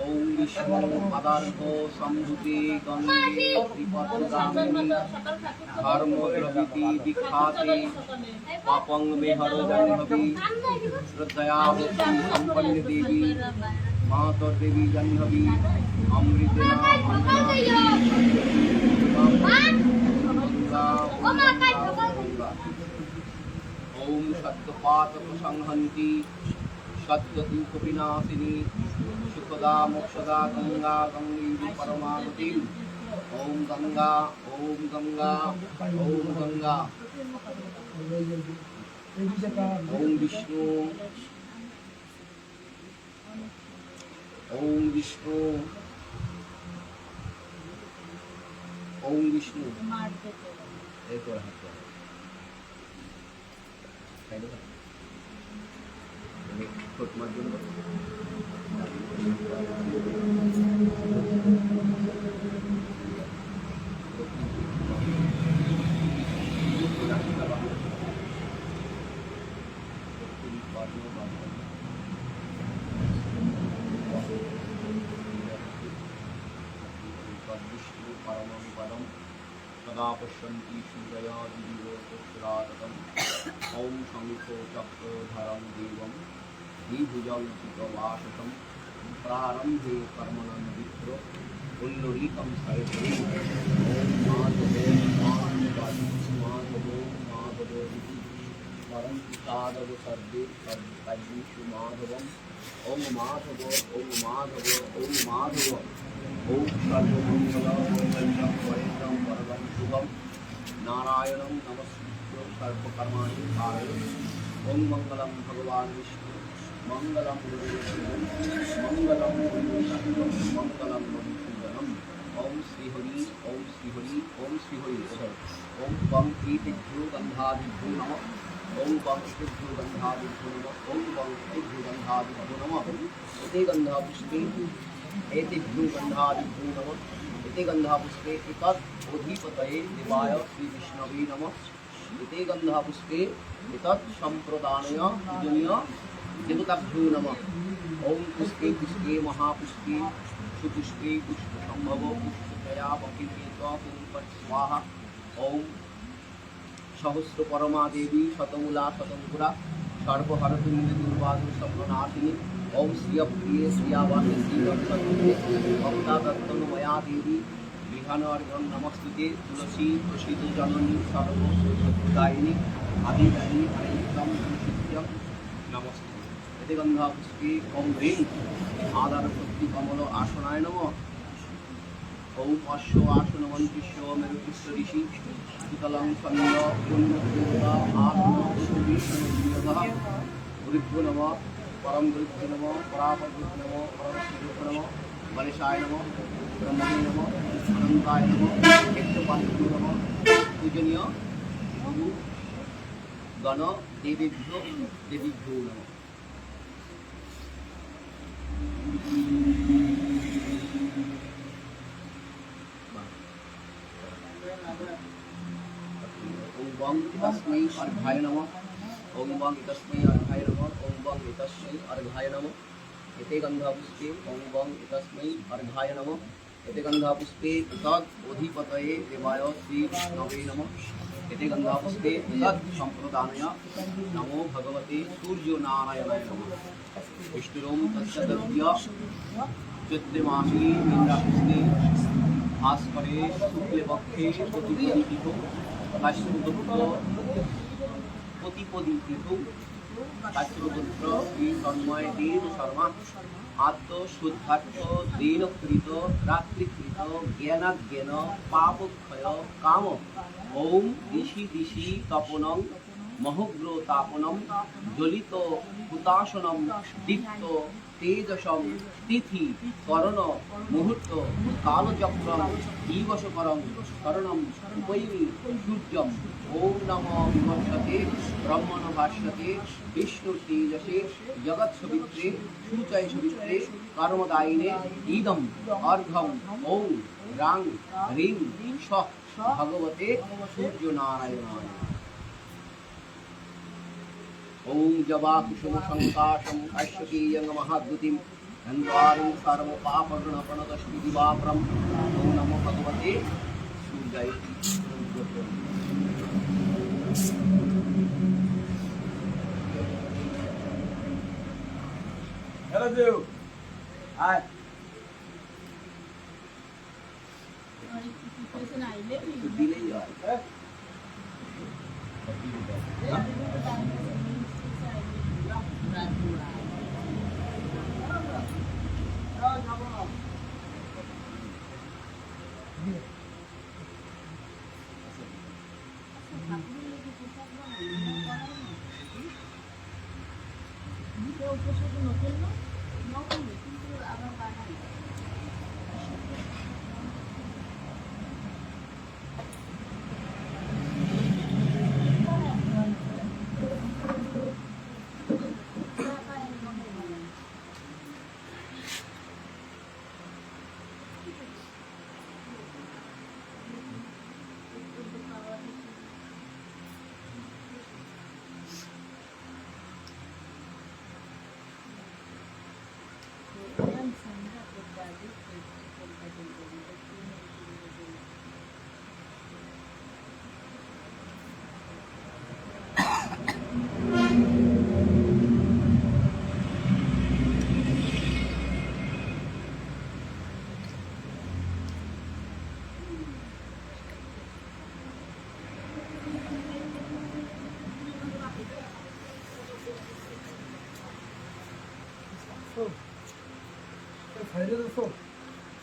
ওম বিষ্ণু পদার্থ সম্ভূতে গঙ্গে ত্রিপদগামিনী ধর্ম প্রভৃতি বিখ্যাতে পাপং মেহর জাহ্নবী শ্রদ্ধয়া ভক্তি সম্পন্ন দেবী মাতর দেবী জাহ্নবী অমৃতেনা ওম সত্যপাতক সংহন্তি সত্যদুঃখ বিনাশিনী সুখদা মোক্ষদা গঙ্গা গঙ্গী পরমাগতি ওম গঙ্গা ওম গঙ্গা ওম গঙ্গা ওম বিষ্ণু ওম বিষ্ণু ওম বিষ্ণু এই তো হাত ছোট মাধ্যম विष्णु परमं पदं सदा पश्यन्ति सूर्या दिवोत्तरातम् ॐ शङ्खो चक्रधरं देवं द्विभुजं चितवाससं प्रारम्भे कर्मणं विप्र पुण्डरीकं सर्वे ॐ माधवो परं साधव सर्वे सर्वेषु माधवम् ॐ माधव ॐ माधव ॐ माधव ॐ सर्वमङ्गलं वरेण्यं वरदं शुभं नारायणं नमस्कृत्य सर्वकर्माणि कारयन् ॐ मङ्गलं भगवान् विष्णु मङ्गलं गुरुदेवं मङ्गलं गुरुदेवं मङ्गलं मधुसूदनम् ॐ श्रीहरि ॐ श्रीहरि ॐ श्रीहरि ॐ त्वं प्रीतिभ्यो गन्धादिभ्यो नमः ॐ त्वं प्रीतिभ्यो गन्धादिभ्यो नमः ॐ त्वं प्रीतिभ्यो गन्धादिभ्यो नमः इति गन्धापुष्पे एतेभ्यो गन्धादिभ्यो नमः इति गन्धापुष्पे एतत् अधिपतये देवाय श्रीविष्णवे नमः इति गन्धापुष्पे एतत् सम्प्रदानाय पूजनीय देवताभ्यो नमः ॐ पुष्पे पुष्पे महापुष्पे सुपुष्पे पुष्पसम्भव पुष्पतया पकिर्येत कुंपट स्वाहा ॐ सहस्र परमा देवी शतमूला शतमुरा सर्वहरतु दुर्वादु सप्तनाशिनी ॐ श्रियप्रिये श्रियावासे भक्तादत्तनुमया देवी विघ्नार्घं नमस्तुते तुलसी प्रसीद जननी सर्वदायिनी आदिदायिनी हरितं संसिद्ध्यं नमस्ते इति गन्धापुष्पे ॐ ह्रीं आधारभक्ति कमल आसनाय नमः ॐ अश्व आसनमन्त्रिष्य मेरुकृष्ण ऋषि शीतलं छन्द पुण्यदेवता आसनः गुरुभ्यो नमः परम गुरुभ्यो नमः परापर गुरुभ्यो नमः परम गुरुभ्यो नमः गणेशाय नमः ब्रह्मणे नमः अनंताय नमः क्षेत्रपालिभ्यो नमः पूजनीय गुरु गण देवीभ्यो नमः ओम वं तस्मै अर्घाय नमः ओम वं तस्मै अर्घाय नमः ओम वं तस्मै अर्घाय नमः एते गन्धापुष्पे ओम वं तस्मै अर्घाय नमः एते गन्धापुष्पे तत् अधिपतये देवाय श्रीविष्णवे नमः एते गन्धापुष्पे तत् सम्प्रदानाय नमो भगवते सूर्यनारायणाय नमः विष्णुरों तत्सदव्य चैत्रमासी इंद्रापुष्पे भास्करे शुक्लपक्षे प्रतिपदितिथौ प्रतिपदितिथौ शास्त्रपुत्र श्री तन्मय देव शर्मा आत्म शुद्धार्थ दीनकृत रात्रिकृत ज्ञानाज्ञान पापक्षय काम ओम दिशि दिशि तपनं महोग्रतापनं ज्वलित हुताशनं दीप्त तेजसं तिथि करण मुहूर्त कालचक्रं दिवसकरं करणं उपैमि सूर्यं ओम नमो विवर्षते ब्रह्मण भाष्यते विष्णु तेजसे जगत्सवित्रे सूचय सवित्रे कर्मदायिने इदं अर्घं ओम रां ह्रीं स भगवते सूर्यनारायणाय ওম জবা কুসুম সংকাশম কাশ্যকীয়ং মহাদ্ভুতিম গন্ধারিং সর্ব পাপগণ প্রণতস্মি দিবাপ্রম ওম নমো ভগবতে সূর্যায়। হ্যালো দেব আয় দিলেই হয়।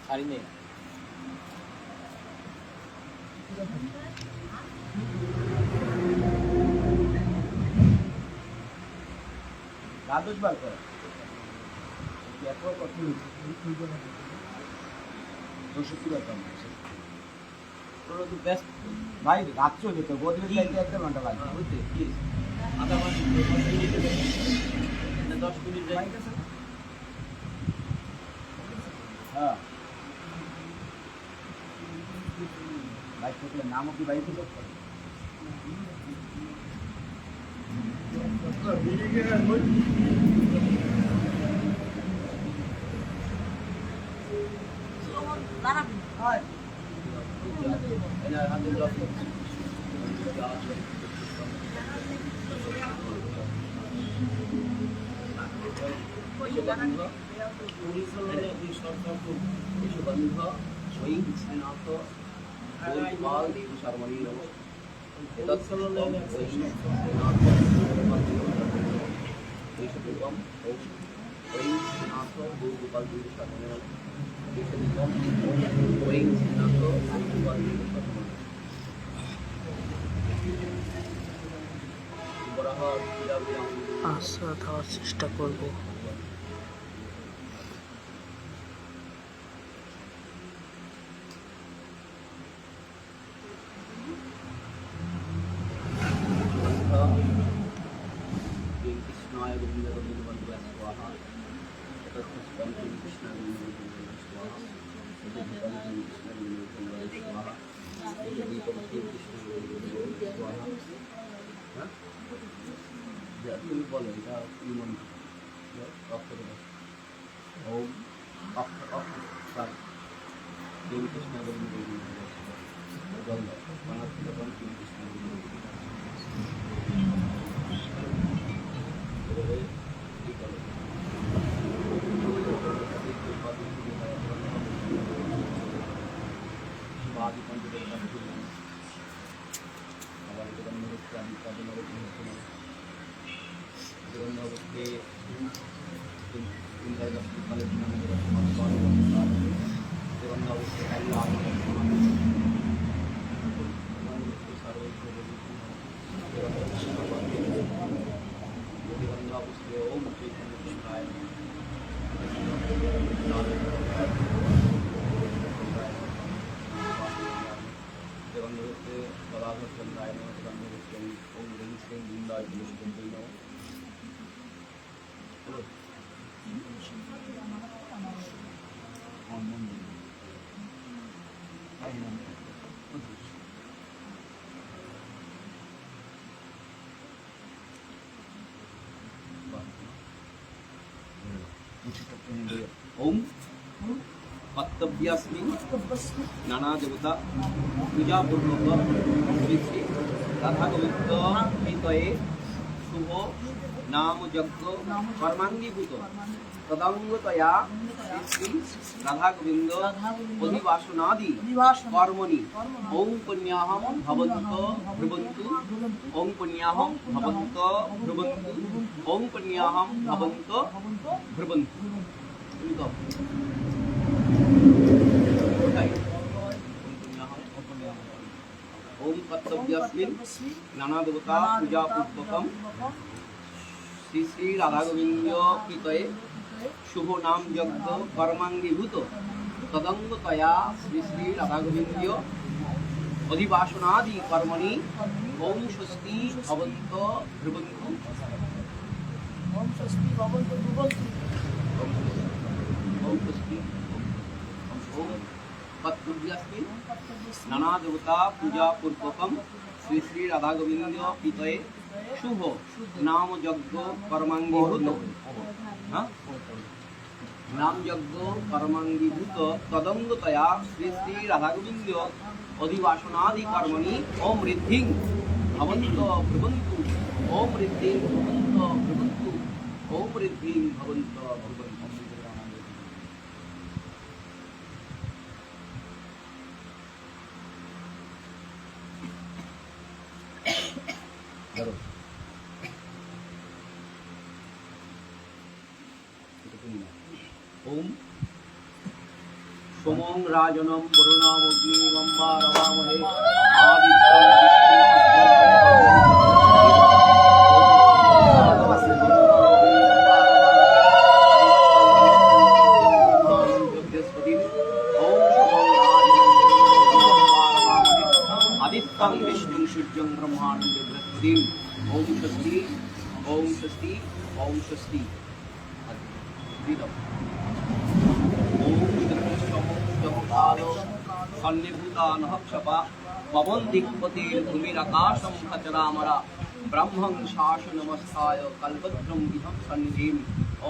ছাড়িনি রাজুস বার করে এত কথা ভাই রাত চলে তো গোদরেজ লাইতে 1 ঘন্টা লাগবে বুঝতে প্লিজ আধা ঘন্টা 10 মিনিট যাই হ্যাঁ বাইক থেকে নামও কি বাইক থেকে আশ্রয় দেওয়ার চেষ্টা করব। তুমি বলো এটা কি মনে ওম কৃষ্ণ ওম কর্তব্যাস্মিন নানা দেবতা পূজাপূর্বক শ্রী শ্রী রাধা গোবিন্দ বিতয়ে শুভ নাম যজ্ঞ কর্মাঙ্গীভূত তদঙ্গতয়া শ্রী শ্রী রাধা গোবিন্দ অধিবাসনাদি কর্মণি ওম পুণ্যাহম ভবন্ত ভ্রুবন্তু ওম পুণ্যাহম ভবন্ত ভ্রুবন্তু ওম পুণ্যাহম ভবন্ত ভ্রুবন্তু। ओम कर्तव्यस्मिन् नाना देवता पूजा पूर्वकम श्री श्री राधा गोविंद कृतये शुभ नाम यज्ञ कर्मांगीभूत तदंगतया श्री श्री राधा गोविंद अधिवासनादि कर्मणि ओम स्वस्ति भवन्त ध्रुवन्तु ओम स्वस्ति भवन्तु ध्रुवन्तु ओम स्वस्ति ओम कर्तव्यस्मिन् नाना देवता पूजा पूर्वकम श्री श्री राधा गोविंद कृतये शुभ नाम यज्ञ कर्मांगीभूत नाम यज्ञ कर्मांगीभूत तदंगतया श्री श्री राधा गोविंद अधिवासनादि कर्मणि ओम रिद्धि भवन्त भ्रुवन्तु ओम रिद्धि भवन्त भ्रुवन्तु ओम रिद्धि भवन्त भ्रुवन्तु। ओम सोमं राजनं वरुणं अग्निं वारवामहे आदित्यं विष्णुं सूर्यं ब्रह्माणं देवृत्तिं ओम स्वस्ति ओम स्वस्ति ओम स्वस्ति। सन्निभूतानहक्षपा पवन दिक्पतिर भूमिराकाशं खचरामरा ब्रह्मं शासनमस्ताय कल्पद्रं विहं सन्निधिं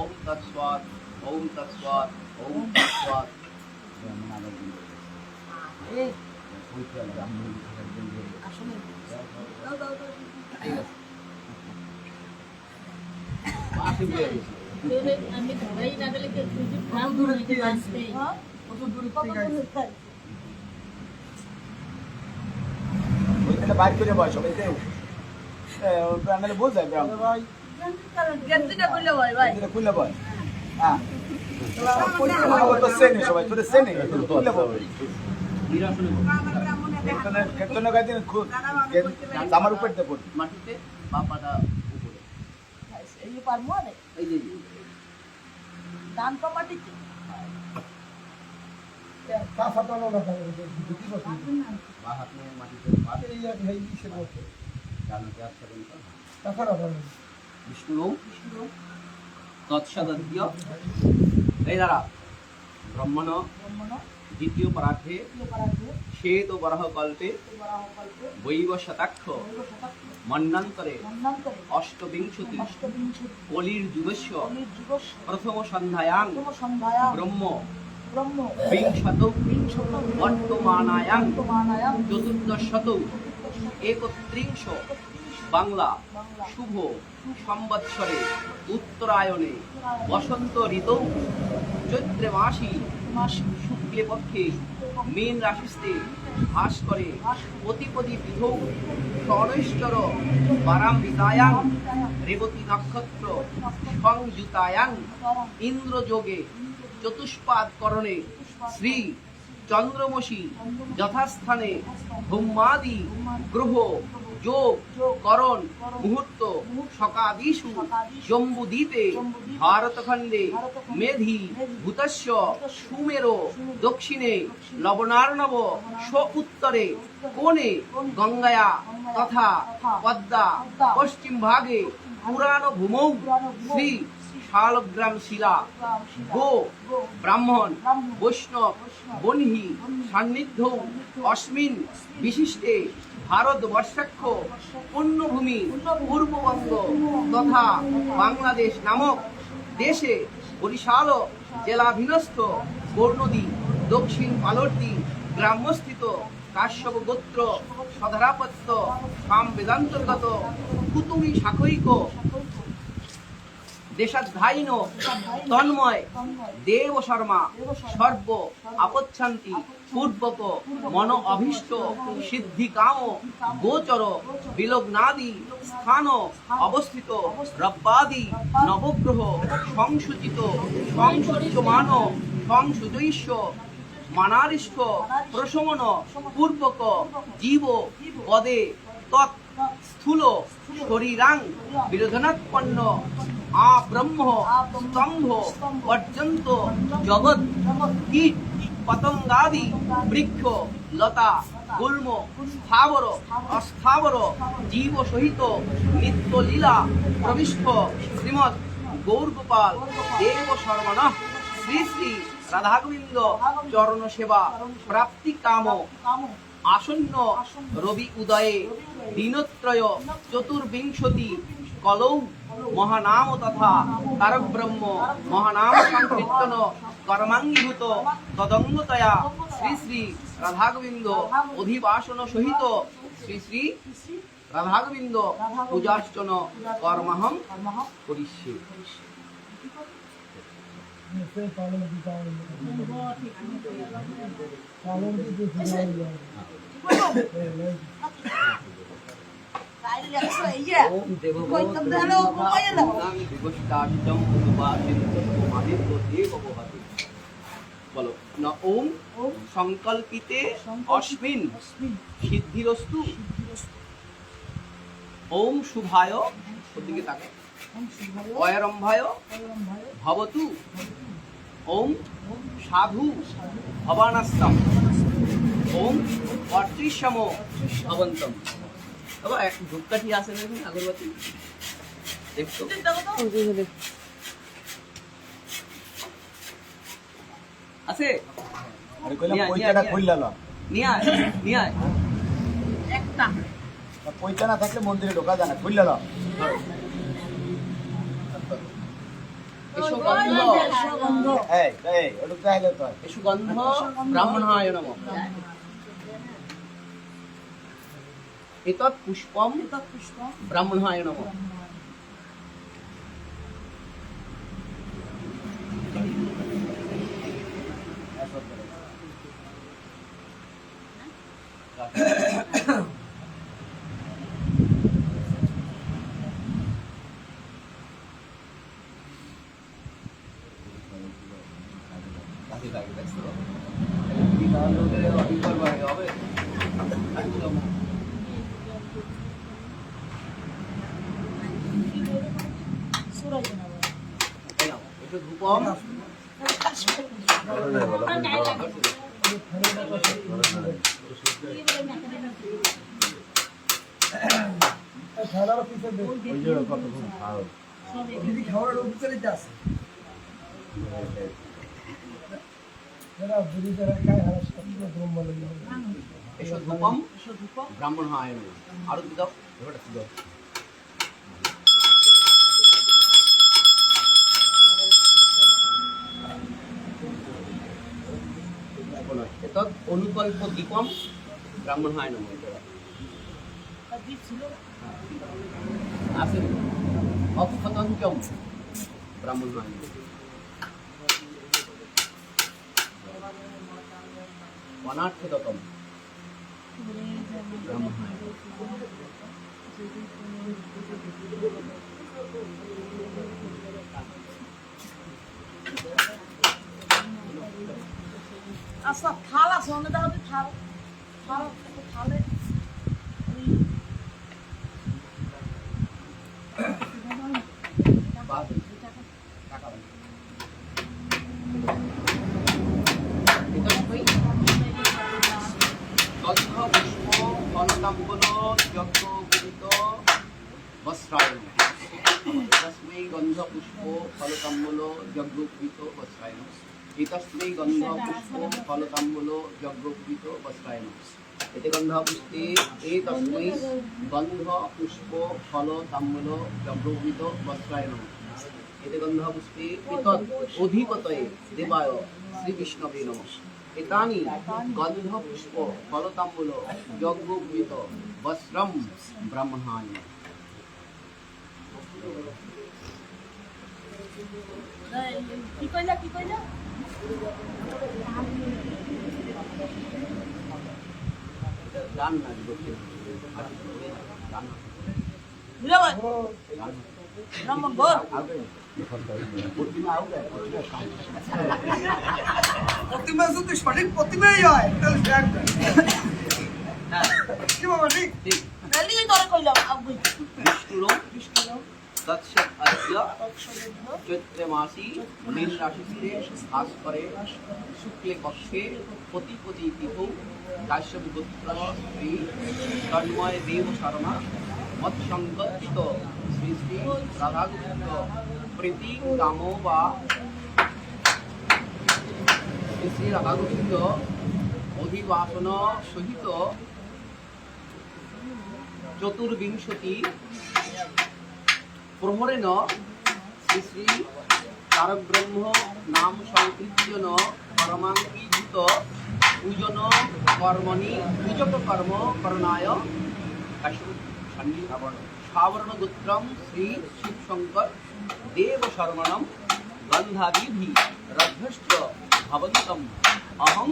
ओम तत्स्वात् ओम तत्स्वात् ओम तत्स्वात्। আমি ধরাই না গেলে কত দূর থেকে আসছে কত দূর থেকে আসছে ওইখানে বাইরে করে বসো ওইতে প্যানেলে বল যায় ভাই গেটটা খুলে বল ভাই গেটটা খুলে বল হ্যাঁ তো সেনে সবাই তোরে সেনে খুলে বল নিরাসনে কেতন গাইতে আমার উপর দে পড় মাটিতে বাপাটা উপরে এই পারমো না এই যে দান পা মাটিতে का फटानो ना दुखी बस বা হাত में মাটিতে পাত ये है इसे बोलते डालने के आस करें का फरा बन विष्णु तत्सदद्य এই দ্বারা ব্রহ্মণ দ্বিতীয় পরার্থে শ্বেত বরাহ কল্পে বৈব শতাক্ষ মন্বন্তরে অষ্টবিংশতি কলির যুগস্য প্রথম সন্ধ্যায়াং ব্রহ্ম বিংশত বর্তমানায়াং চতুর্দশত একত্রিংশ বাংলা শুভ সংবৎসরে উত্তরায়ণে বসন্ত ঋতৌ চৈত্রে মাসি শুক্লে পক্ষে মীন রাশিস্তে ভাস করে অতিপদি বিধৌ ষড়ৈশ্বর বারাম্বিতায়াং রেবতী নক্ষত্র সংযুতায়াং ইন্দ্রযোগে চতুষ্পাদ করণে শ্রী চন্দ্রমসি যথাস্থানে ধূমাদি গ্রহ যোগ করণ মুহূর্ত সকাদিষু জম্বুদ্বীপে ভারতখণ্ডে মেধি ভূতস্য সুমের দক্ষিণে লবণার্ণব উত্তরে কোণে গঙ্গায়া তথা পদ্মা পশ্চিম ভাগে পুরাণ ভূমৌ শ্রী শালগ্রাম শিলা গো ব্রাহ্মণ বৈষ্ণব বন্হি সান্নিধ্য অস্মিন বিশিষ্টে ভারতবর্ষাক্ষ পুণ্যভূমি পূর্ববঙ্গ তথা বাংলাদেশ নামক দেশে বরিশাল জেলাভিনস্থ বর্ণদী দক্ষিণ পালর্দি গ্রাম্যস্থিত কাশ্যপ গোত্র সধরাপত্য সাম বেদান্তর্গত কুতুমি শাখৈক দেশাধ্যায়িন তন্ময় দেব শর্মা সর্ব আপচ্ছান্তি পূর্বক মন অভীষ্ট সিদ্ধি কাম গোচর বিলগ্নাদি স্থান অবস্থিত রব্বাদি নবগ্রহ সংসূচিত সংসূচ্যমান সংসুজৈষ্য মানারিষ্ঠ প্রশমন পূর্বক জীব পদে তৎ স্থূল শরীরাং বিরোধনাৎপন্ন আব্রহ্ম স্তম্ভ পর্যন্ত জগৎ কীট পতঙ্গাদি বৃক্ষ লতা গুল্ম স্থাবর অস্থাবর জীব সহিত নিত্য লীলা প্রবিষ্ট শ্রীমৎ গৌরগোপাল দেব শর্মণঃ শ্রী শ্রী রাধাগোবিন্দ চরণ সেবা প্রাপ্তি কাম আসন্ন রবি উদয়ে দিনত্রয় চতুর্বিংশতি কলৌ মহানাম তথা তারক ব্রহ্ম মহানাম সংকীর্তন কর্মাঙ্গীভূত তদঙ্গতয়া শ্রী শ্রী রাধাগোবিন্দ অধিবাসন সহিত শ্রী শ্রী রাধাগোবিন্দ পূজার্চন কর্মহং করিষ্যে। ওম দেবগোষ্ঠাষ্টম উপাসিত দেববহতে। বলো না ওম সংকল্পিতে অস্মিন সিদ্ধিরস্তু। ওম শুভায় ওদিকে তাকে অয়রম্ভায় ভবতু। ওম সাধু ভবানাস্তম। ওম অর্চিষ্যম ভবন্তম। বাবা এক ধূপকাঠি আছে না এখানে আগরবাতি দেখছো? আছে আরে কইলাম পয়সাটা খুললা না। নিয়ে আয় নিয়ে আয় একটা। পয়সা না থাকলে মন্দিরে ঢোকা যায় না, খুললা না। এসো গন্ধ এই এই ওটা চাইলে তো এসো গন্ধ ব্রাহ্মণায় নমঃ। এতৎ পুষ্পম ব্রাহ্মণায় নমঃ। ধূপম খেলার পিছনে দিদি খাওয়ার উপরে যাচ্ছে যারা বুড়ি যারা খায় হারাস করতে ব্রহ্ম লাগে। এসো ধূপম ব্রাহ্মণায় নমঃ। আরো দাও এবারে দাও। এতৎ অনুকল্প দীপম ব্রাহ্মণায় নমঃ। আছে অক্ষতঞ্চম ব্রাহ্মণায় নমঃ। অনার্থদতম ব্রাহ্মণায় নমঃ। আচ্ছা থাল আছে অন্য দাও থাল থাল থালে तस्मै गंध पुष्प फलताम्बूल यज्ञोपवीत वस्त्राय नमः। एतस्मै गंध पुष्प फलताम्बूल यज्ञोपवीत वस्त्राय नमः। एते गंध पुष्पे एतस्मै गंध पुष्प फलताम्बूल यज्ञोपवीत वस्त्राय नमः। এতে গন্ধপুষ্পে এতৎ অধিপতয়ে দেবায় শ্রীবিষ্ণবে নমঃ। এতানি গন্ধপুষ্প ফলতাম্বুল যজ্ঞোপবীত বস্ত্রম ব্রহ্মায়। কি কইলা কি কইলা গান না গান বুঝা ভাই নম্বর বল প্রতিমা যদি সঠিক প্রতিমাই হয় তাহলে দেখবে কি বাবা ঠিক ঠিক তাহলে তোরে কইলাম আবুই বিষ্ণুরম তৎসৎ অদ্য চৈত্র মাসি মীন রাশিতে ভাস্করে শুক্লে পক্ষে পতিপতি তিথৌ কাশ্যপ গোত্র শ্রী তন্ময় দেব শর্মা মৎসংগঠিত শ্রী শ্রী রাধাগোবিন্দ প্রীতি কামো বা শ্রী শ্রী রাধাগোবিন্দ অধিবাসন সহিত চতুর্বিংশতি প্রহরেণ শ্রী শ্রী তারকব্রহ্ম নাম সংকীর্তন পরমাঙ্গীভূত পূজন কর্মণি পূজক কর্ম করণায় সাবর্ণ গোত্রম শ্রী শিবশঙ্কর দেব শর্মণম গন্ধাদিভি রভ্যশ্চ ভবন্তম অহং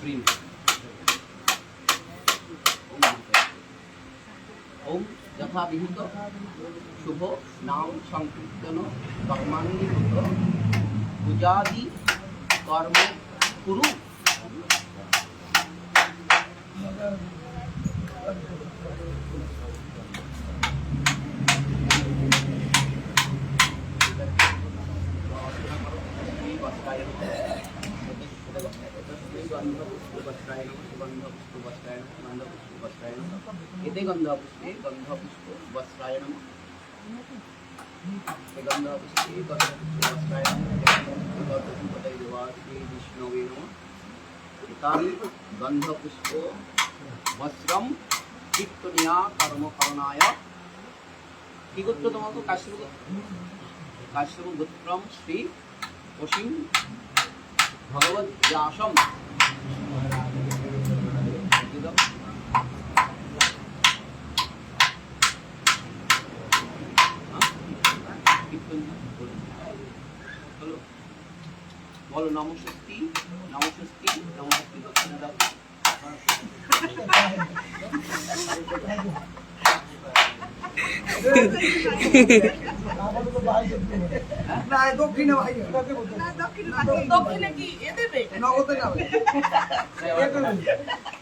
প্রিয়। ওম যথাবিহিত শুভ নাম সংকীর্তন কর্মাঙ্গীভূত পূজাদি কর্ম কুরু। এতে গন্ধপুষ্পে গন্ধপুষ্প বস্ত্রায় নমঃ। গন্ধপুষ্পে গন্ধপুষ্প বস্ত্রায় নমঃ। বিষ্ণবে নমঃ। এতানি গন্ধপুষ্প বস্ত্রম কীর্তনিয়া কর্ম করণায়। কি গোত্র তোমাকে? কাশ্যপ গোত্রম শ্রী অসীম ভগবত ব্যাসম বলো নমস্তি নমস্তি নমস্তি দক্ষিণ দাও। না দক্ষিণে ভাই দক্ষিণে কি এ দেবে নগদে যাবে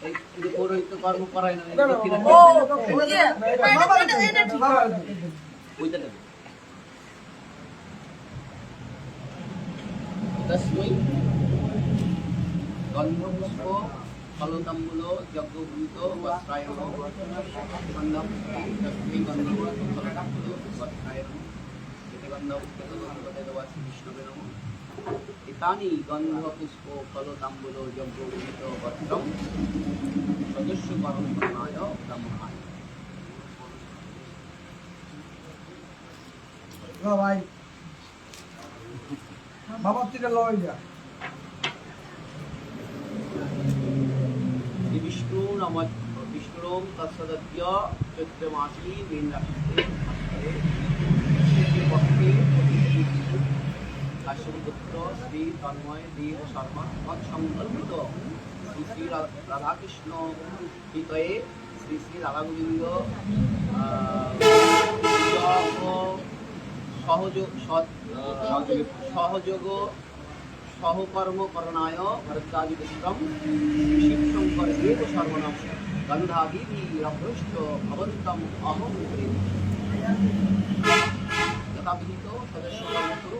এই যে পৌরোহিত্য কর্ম করায় না দক্ষিণে ও ইয়ে, এটা ঠিক ওইটা দেবে। তস্मै গন্ধপুষ্প ফলতাম্বুল যজ্ঞভূত বস্ত্রায় নমঃ। তস্मै গন্ধপুষ্প ফলতাম্বুল বস্ত্রায় নমঃ। এতে গন্ধপুষ্পে গন্ধপদেবাসি বিষ্ণবে নমঃ। এতানি গন্ধপুষ্প ফলতাম্বুল যজ্ঞভূত বস্ত্রম সদস্য কর্মণায় ব্রহ্মণায়। ভাই বাবার থেকে লয় যা বিষ্ণু নম বিষ্ণুরম তৎসদ্য চৈত্র মাসি মীন রাশিতে পক্ষে কাশ্যপ গোত্র শ্রী তন্ময় দেব শর্মা তৎসংকল্পিত শ্রী শ্রী রাধাকৃষ্ণ হিতয়ে শ্রী শ্রী রাধাগোবিন্দ সহযোগ সহকর্ম করণায় ভরদ্বাজি গোত্রম শিবশঙ্কর দেব শর্মণম গন্ধাদিভি রভ্যশ্চ ভবন্তম অহং প্রিয়। যথাবিহিত সদস্য কর্মকুরু।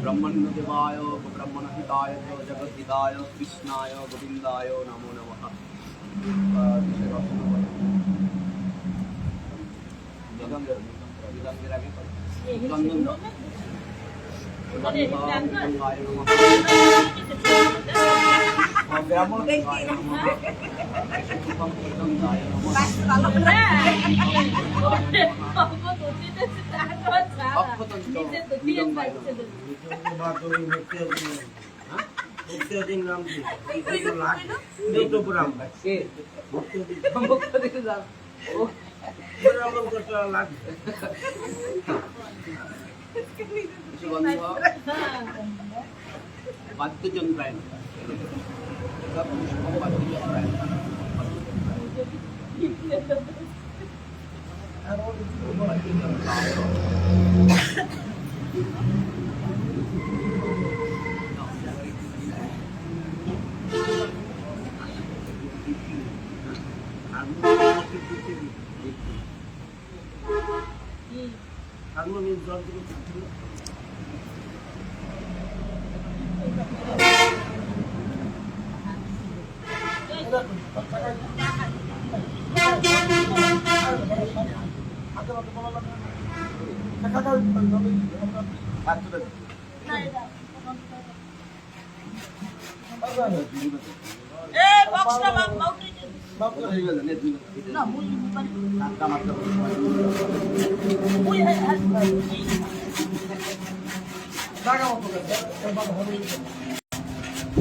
ব্রহ্মণ্যদেবায় ব্রহ্মণহিতায় জগদ্হিতায় কৃষ্ণায় গোবিন্দায় নমো নমঃ। বেদান্তের আগে চন্দন দাও। গঙ্গায় নমঃ। ব্রাহ্মণায় নমঃ। গঙ্গায় নমঃ। অক্ষতন্ত মৃদঙ্গায় সুগন্ধ বাদ্যযন্ত্রায় বাদ্যযন্ত্রায়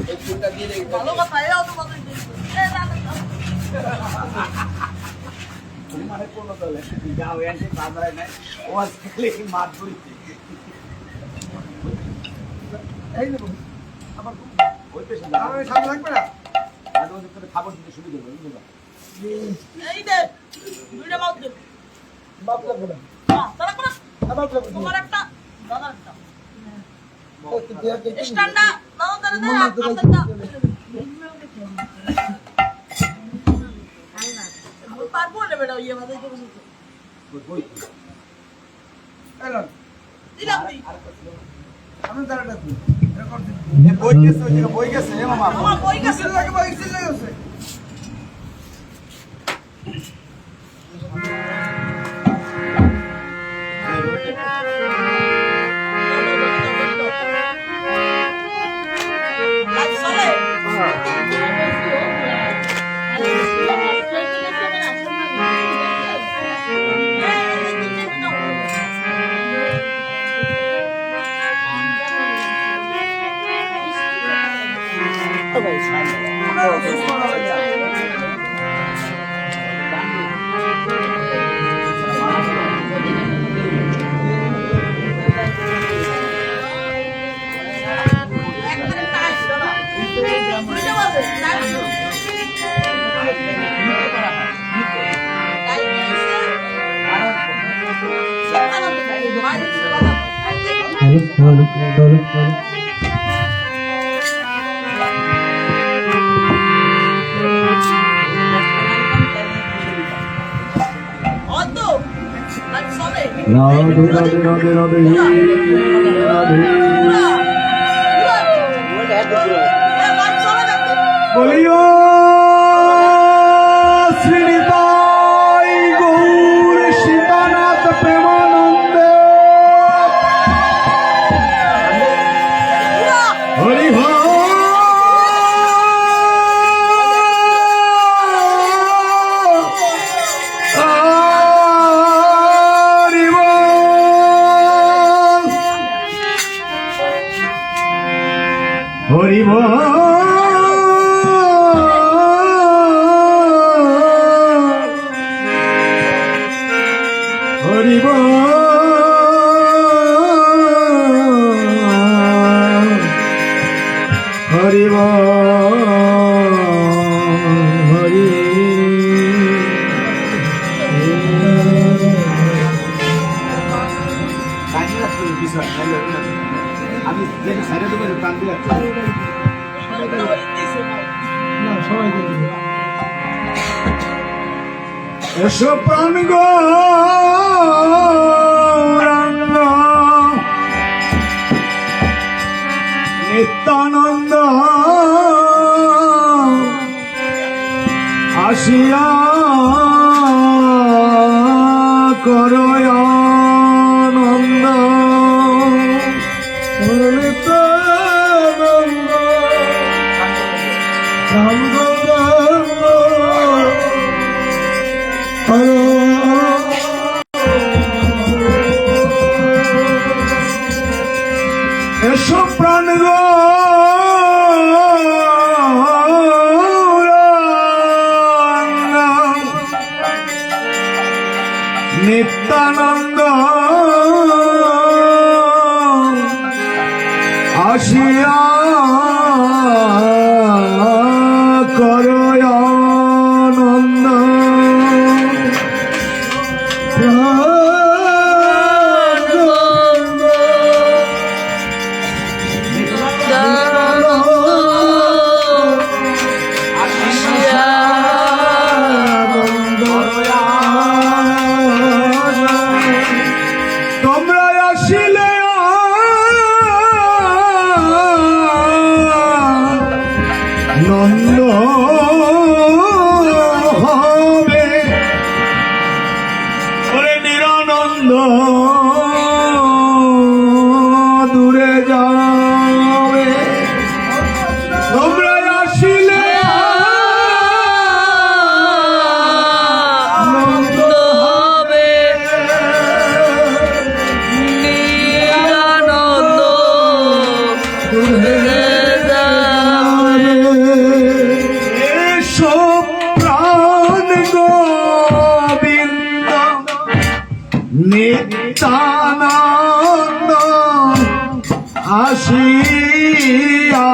এই ফুলটা দিয়ে ভালো কথা এও তো বলতে মানে কোনো দলে যা হয়ে আছে তা ধরে নাই ও আজকে মাঠ ধরেছে এই নেব আবার ওই পেশে আমার সামনে লাগবে না আর ওদের করে খাবার দিতে সুবিধা হবে বুঝলি এই দে দুইটা মাউথ দে বাপ লাগবে না তারা কোন বাপ লাগবে তোমার একটা দাদার একটা তো দেয়া কে স্ট্যান্ডা দাদা দাদা আপনারটা পারবো না বেটা ইয়ে মাথায় তো বসে বই এলো দিলাম তুই আমি দাঁড়াটা তুই রেকর্ড দিন এ বই গেছে ওই জায়গা বই গেছে মামা আমার বই কাছে কিসের লাগে ভাই কিসের লাগে আছে লাইট চলে একবারে টাইট দাদা বুঝতে পারবে রাধে রাধে রাধে রাধে বলিও শ্রীনিতাই গৌর সীতানাথ প্রেমানন্দে হরি হরি হরি হরি হরি আমি দেখি সাইডে দেবো প্রাণ দিয়ে না সবাই দেখবে এসো প্রাণ গৌরাঙ্গ নিত্যানন্দ আসিয়া করয় আনন্দ নিত্যানন্দ রাম গৌরাঙ্গ হরে নিত্যানন্দ আসিয়া করয় আনন্দ তোমরা আসিলে নন্দ হবে ওরে নিরানন্দ দূরে যাবে তোমরা আসিলে নন্দ হবে নিরানন্দ দূরে এসো প্রাণ গোবিন্দ নিত্যানন্দ আসিয়া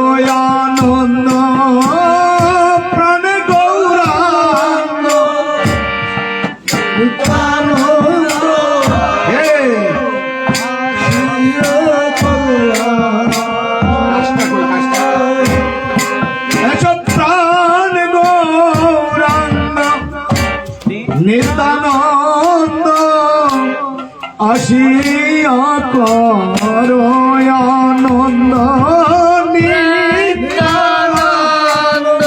করয়ানন্দ প্রাণ গৌরাঙ্গ নিত্যানন্দ হে প্রাণ গৌরাঙ্গ নিত্যানন্দ আসিয়া করয়ানন্দ নিত্যানন্দ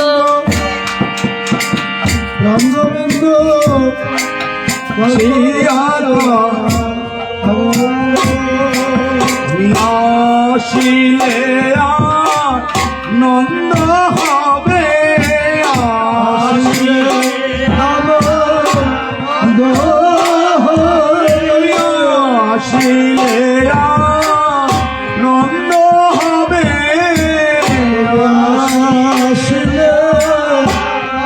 রামগোবিন্দ আসিয়া আসিলে নন্দ হবে আসিলে আসিলে নন্দ হবে আসিলে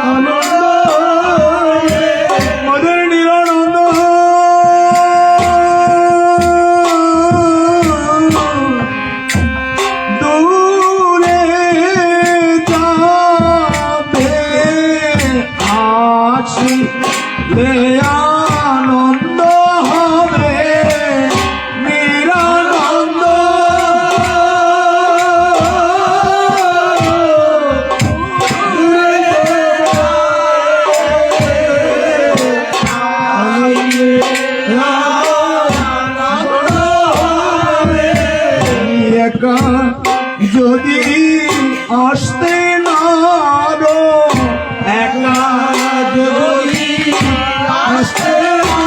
আনন্দ মদের নিরানন্দ দূরে যাবে আসিলে আনন্দ হবে নিরানন্দ একা যদি আসতে না রো একা যদি আসতে না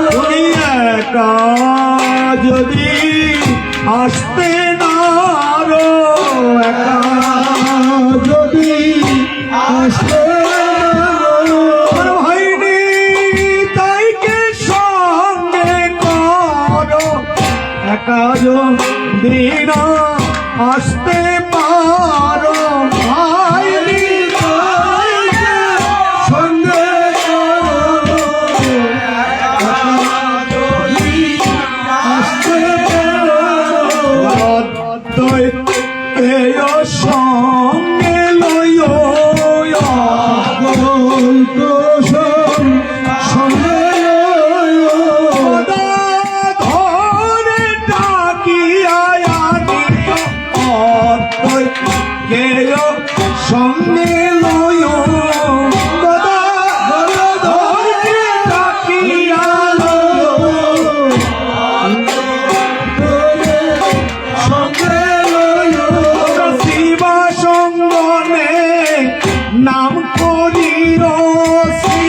তুমি একা যদি আসতে না রো একা যদি আসতে আমার হয়নি তাইকে সঙ্গে করো একা যদি না আসতে পারো হয়নি তাইকে সঙ্গে করো একা যদি আসতে পারো অদ্বৈত সঙ্গে লয় সঙ্গে ধরে ডাকিয়া সঙ্গে লয় গদা ধরে ডাকিয়া সঙ্গে লয় শিবা সঙ্গনে নাম করির শ্রী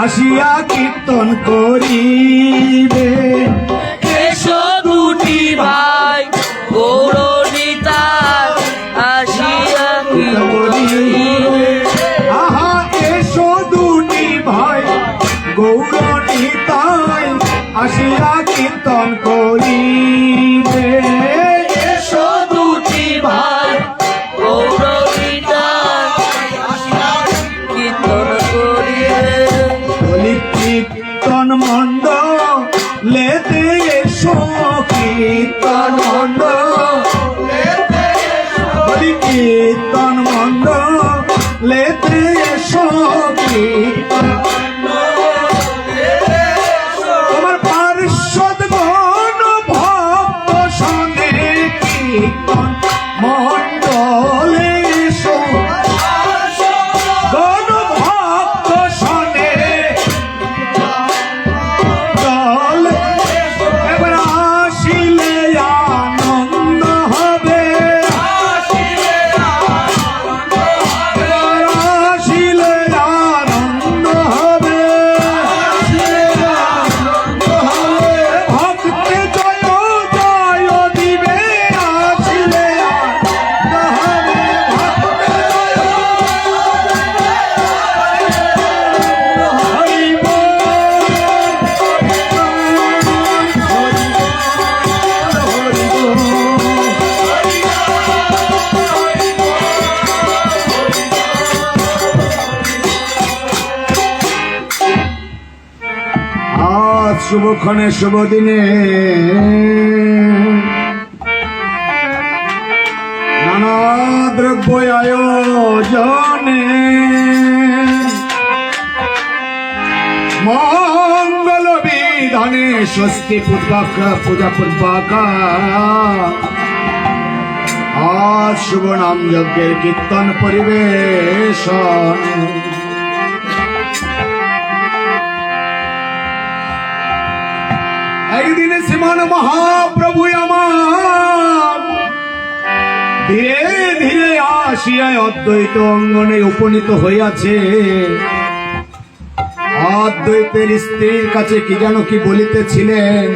আসিয়া কীর্তন করিবে এসো দুটি ভাই গৌরনিতাই আসিয়া করিবে। আহা এসো দুটি ভাই গৌরনিতাই আসিয়া কীর্তন করিবে এসো দুটি ভাই গৌরনিতাই কীর্তন করিবে। বলি কীর্তন মণ্ডলেতে এসো কীর্তন বলি কীর্তন মণ্ডলেতে এসো কীর্তন তোমার পার্শ্বদ গণ ভক্ত সঙ্গে কীর্তন মণ্ডলে এসো গণ ভক্ত সঙ্গে চল এবার আসিলে আনন্দ হবে এবার আসিলে আনন্দ হবে ভক্তে জয় জয় দিবে আসিলে আনন্দ হবে ভক্তে হরি বল হরি বল আজ শুভক্ষণে শুভ দিনে নানা দ্রব্য আয়োজনে মঙ্গল বিধানে স্বস্তি পূর্বক পূজা পূর্বক আজ শুভ নাম যজ্ঞের কীর্তন পরিবেশন একদিনে শ্রীমান মহাপ্রভু আমার ধীরে ধীরে আসিয়া অদ্বৈত অঙ্গনে উপনীত হইয়াছে অদ্বৈতের স্ত্রীর কাছে কি যেন কি বলিতেছিলেন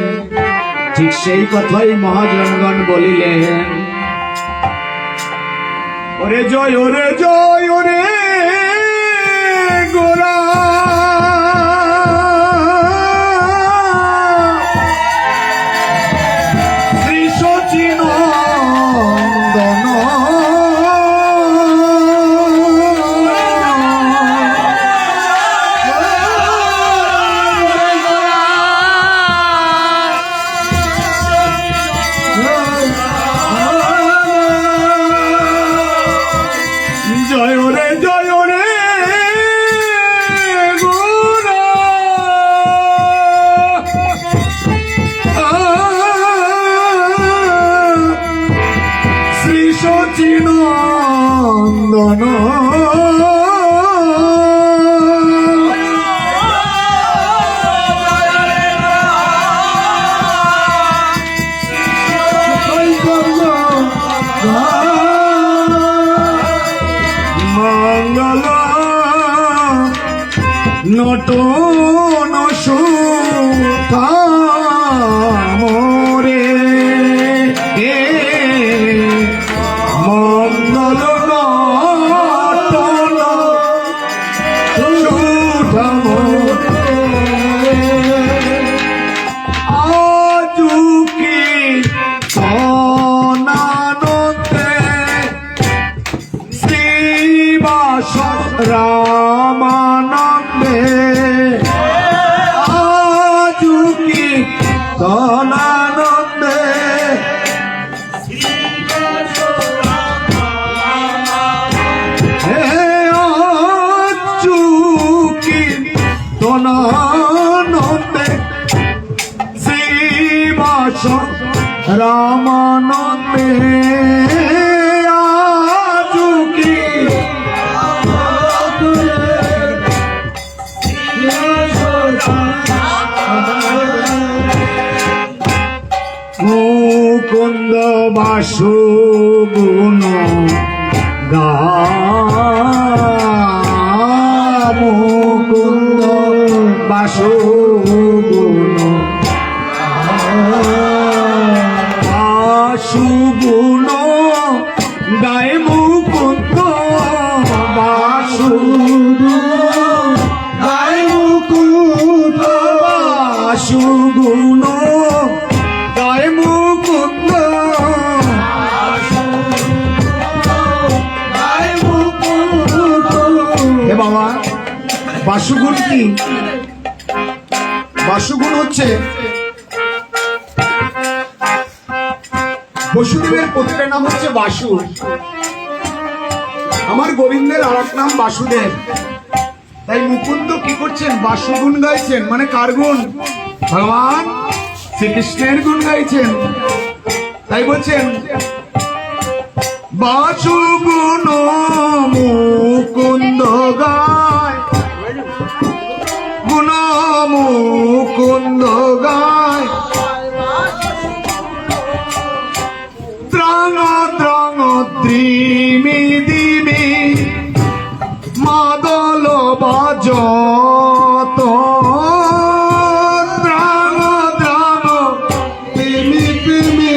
ঠিক সেই কথাই মহাজনগণ বলিলেন ওরে জয় ওরে গোরা শ্রী সচিনন্দন জয় রে গোরা শ্রী সচিনন্দন মঙ্গল নটন সুখামরে মঙ্গল নটন সুখামরে আজুকি অনানন্দে শ্রীবাস রামানন্দে আজুকি তনানন্দে হে আজুকি তনানন্দে শ্রীবাস রামানন্দে আজুকি মুকুন্দ বাসু গুণ গা মুকুন্দ বাসুগুণ বাসুগুণ গায় মুকুন্দ বাসুগুণ গায় মুকুন্দ বাসুগুণ গায় মুকুন্দ হে বাবা, বাসুগুণ কি? বাসুগুণ হচ্ছে বসুদেবের পুত্রের নাম হচ্ছে বাসু। আমার গোবিন্দের আর এক নাম বাসুদেব। তাই মুকুন্দ কি করছেন? বাসুগুণ গাইছেন। মানে কার গুণ? ভগবান শ্রীকৃষ্ণের গুণ গাইছেন। তাই বলছেন বাসুগুণ মুকুন্দ গায়, গুণ মুকুন্দ গায়, ত্রাণ ত্রাণ ত্রিমি দিমি মাদল বাজত, ত্রাণ ত্রাণ ত্রিমি ত্রিমি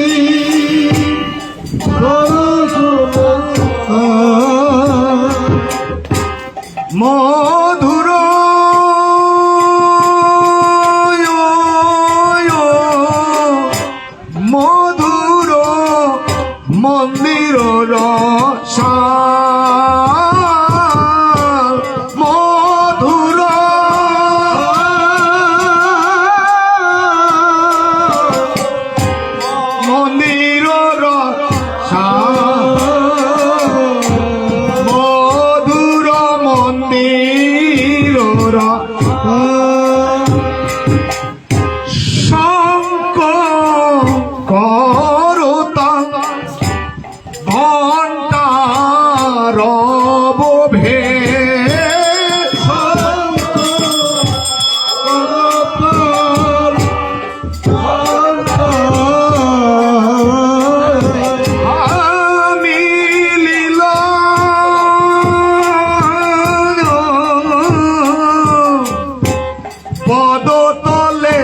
মধুর মধুর মন্দির রসা মধুর মন্দির রসা মধুর মন্দির শঙ্খ করতা ঘণ্টা রব ভে মিলিল পদতলে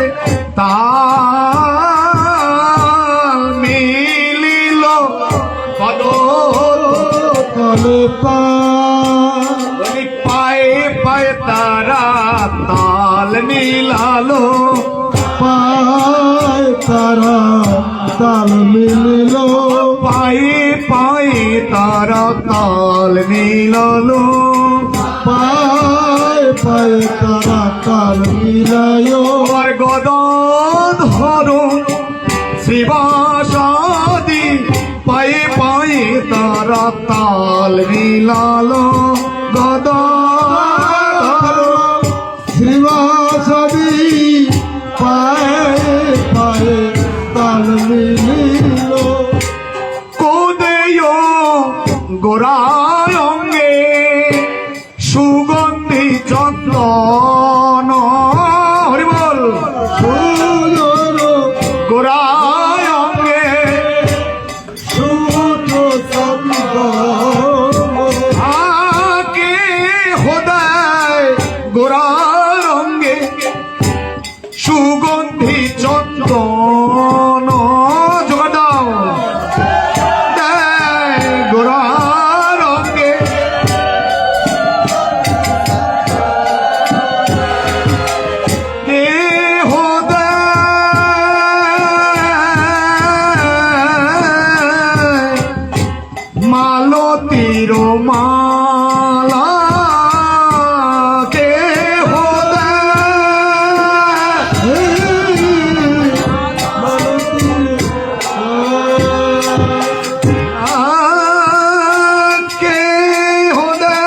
তার মিলিল পদতলে পায়ে পায়ে তারা তাল মিলালো, পায়ে তারা তাল মিলিল, পায়ে পায়ে তারা তাল মিলালো, পায়ে পায়ে তারা তাল মিলায়। আর গদাধর শ্রীবাসাদি পায়ে পায়ে তারা তাল মিলালো, গদাধর শ্রীবাসাদি পায়ে পায়ে তাল মিলিল। কোদেয় গোড়ায় অঙ্গে সুগন্ধি চন্দন, হরিবল গোড়ায় অঙ্গে আকে হোদায় গোড়ার অঙ্গে সুগন্ধি চন্দন, জোগাড় দাও গোড়ার অঙ্গে মালতীর মালা কে হোদা কে হোদা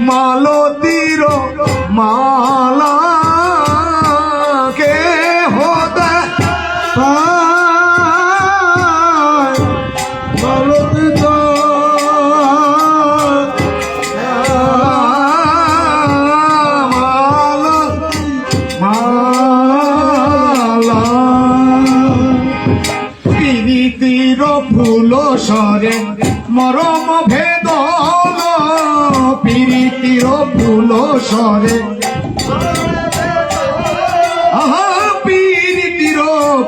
মালতীর মালা কে হোদা ফুল সরে মরম ভেদন প্রীতির ফুল সরে আহা প্রীতির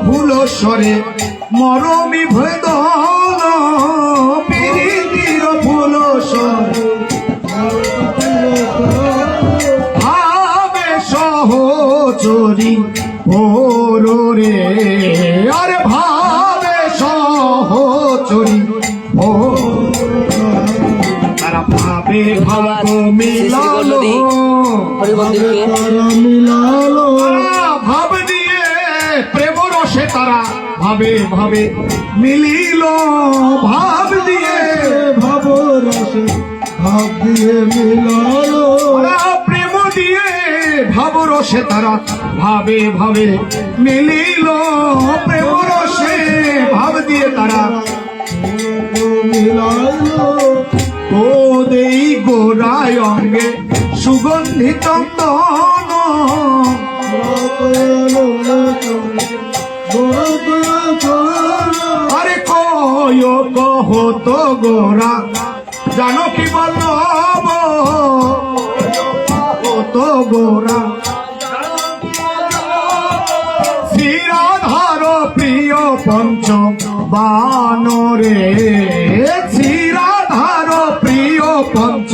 ফুল সরে মরমি ভেদন প্রীতির ফুল সরে ভাবে সহচরি ওরে আরে ভাবে সহচরি ও তারা ভাবে ভাগ মিলালো ভাব দিয়ে প্রেম রসে তারা ভাবে ভাবে মিলিল ভাব দিয়ে ভাব রসে ভাব দিয়ে মিলালো ওরা প্রেম দিয়ে ভাব রসে তারা ভাবে ভাবে মিলিল প্রেম রসে ভাব দিয়ে তারা মিলালো ও দেই গোড়ায় অঙ্গে সুগন্ধি চন্দন আরে কয় কহ তো গোরা জানো কি বল্লভ ও তো গোরা শ্রীরাধার প্রিয় পঞ্চ বানরে শ্রীরাধার প্রিয় পঞ্চ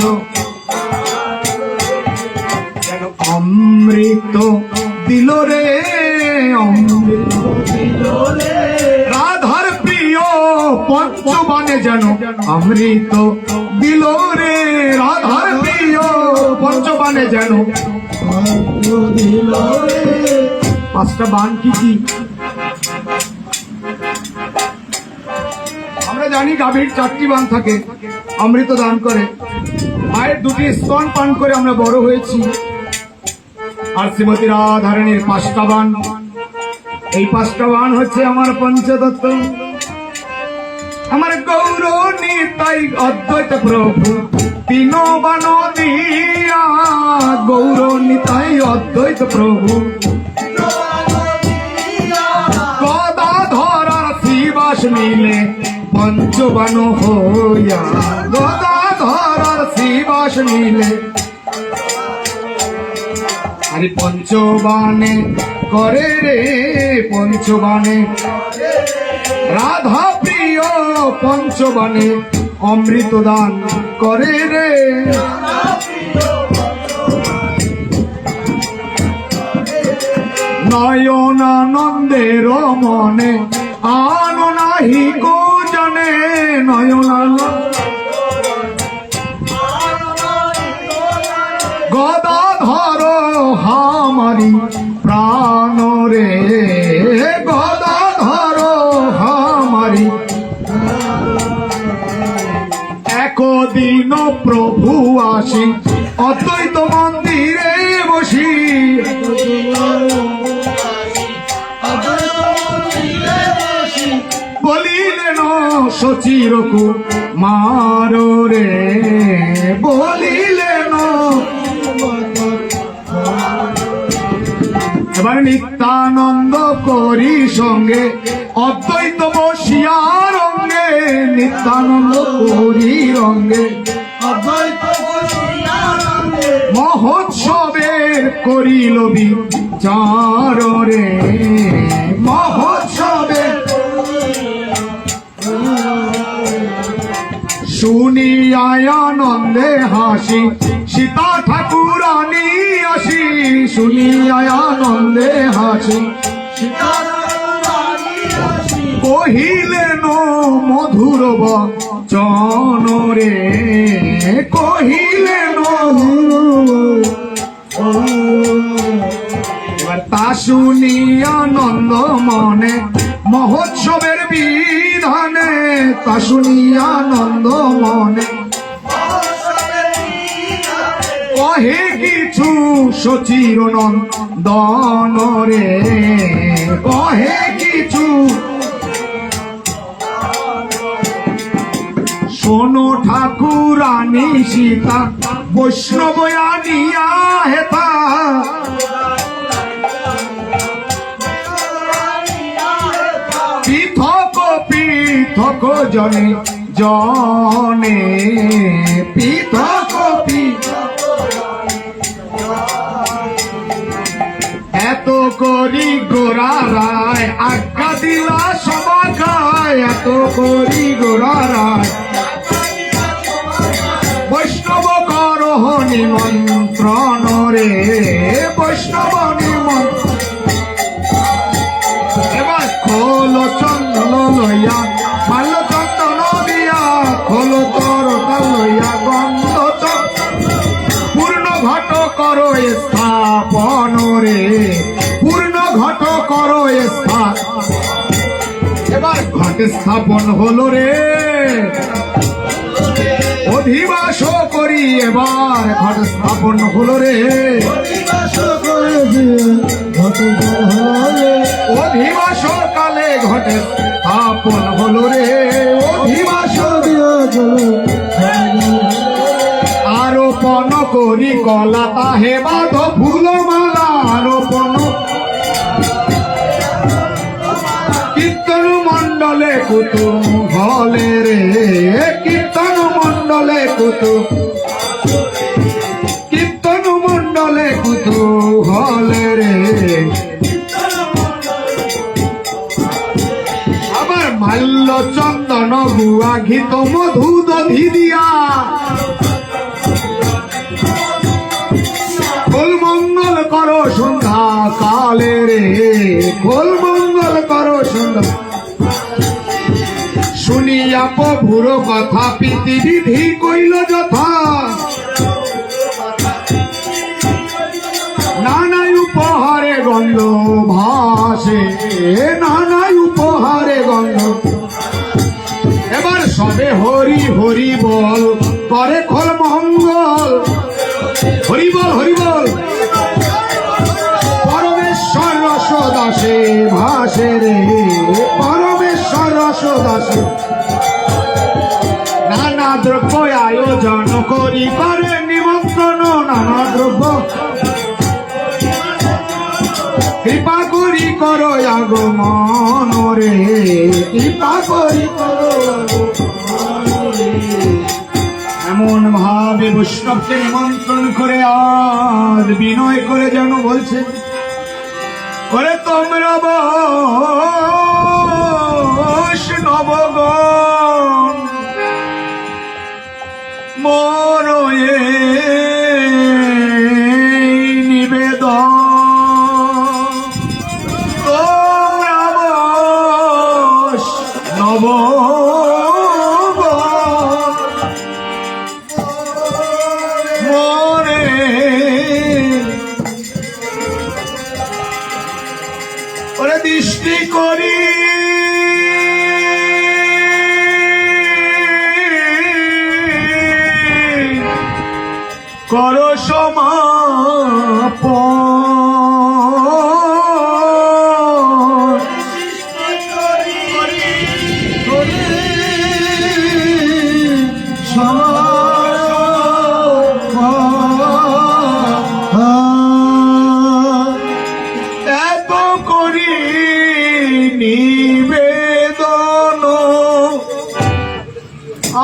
যেন অমৃত দিল রে অমৃত রাধার প্রিয় পঞ্চবানে যেন অমৃত দিল রে রাধার প্রিয় পঞ্চবানে যেন পাঁচটা বান কি কি আমরা জানি গাভীর 4টি বান থাকে অমৃত দান করে মায়ের 2টি স্তন পান করে আমরা বড় হয়েছি আর শ্রীমতী রাধারানীর 5টা বান এই 5টা বান হচ্ছে আমার পঞ্চতত্ত্ব আমার গৌর নিতাই অদ্বৈত প্রভু 3 বান দিয়া গৌর নিতাই অদ্বৈত প্রভু গদাধর শিবাস মিলে পঞ্চবান হইয়া গদাধর শিবাস মিলে আরে পঞ্চবানে করে রে পঞ্চবানে রাধা প্রিয় পঞ্চবানে অমৃত দান করে রে নয়নানন্দের মনে আনো নাহি কো জানে নয়নানন্দ গদাধর হামারি প্রাণ রে গদাধর হামারি একদিন প্রভু আসি অদ্বৈত মন্দিরে বসি বলিলেন সচিরকু মার রে বলিলেন এবার নিত্যানন্দ করি সঙ্গে অদ্বৈত বসিয়া রঙ্গে নিত্যানন্দ করি রঙ্গে মহোৎসবের করিল বিচার রে মহোৎসবের শুনিয়া আনন্দে হাসি সীতা ঠাকুরানী আসি শুনিয়া আনন্দে হাসি কহিলেন মধুর বচন রে কহিলেন এবার তা শুনিয়া আনন্দ মনে মহোৎসবের বিধানে তা শুনিয়া আনন্দ মনে কহে কিছু সচির নন্দন রে কহে কিছু শোনো ঠাকুরানী সীতা বৈষ্ণব আনিয়া হেতা পৃথক পৃথক পৃথক জনে জনে পৃথক এত করি গোরা রায় আজ্ঞা দিলা সভা খায় এত করি গোরা রায় বৈষ্ণব করহ নিমন্ত্রণ রে বৈষ্ণব নিমন্ত্রণ এবার খোল চন্দন লইয়া মাল্য চন্দন দিয়া খোল তর লইয়া গন্ধ পূর্ণ ঘট করো স্থাপন রে পূর্ণ ঘট করো স্থাপন এবার ঘট স্থাপন হলো রে অধিবাস করি এবার ঘট স্থাপন হলো রে অধিবাস কালে ঘটে স্থাপন হলো রে অধিবাস আরোপণ করি কলা তাহে বাধ ফুলমালা আরোপণ কীর্তন মণ্ডলে কুতু হলে রে কীর্তন মণ্ডলে কুতু কীর্তন মণ্ডলে কুতু হলে রে আবার মাল্য চন্দন গুয়া ঘিত মধু দধি দিয়া খোল মঙ্গল করো সন্ধ্যা কালে রে খোল মঙ্গল করো সন্ধ্যা শুনিয়া প্রভুর কথা প্রীতি বিধি কইল যথা নানাই উপহারে গন্ধ ভাসে নানাই উপহারে গন্ধ এবার সবে হরি হরি বল করে খোল মঙ্গল হরি বল হরি বল পরমেশ্বর রস দাসে ভাসে রে পরমেশ্বর রস দাসে নানা দ্রব্য আয়োজন করি করে নিমন্ত্রণ নানা দ্রব্য কৃপা করি করো আগমন রে কৃপা করি করো এমন ভাবে বৈষ্ণবকে নিমন্ত্রণ করে আজ বিনয় করে যেন বলছে করে তোমরা বৈষ্ণবগণ মোর এই নিবেদন তোমরা বৈষ্ণব দৃষ্টি করি কর সমাপন এত করি নিবেদন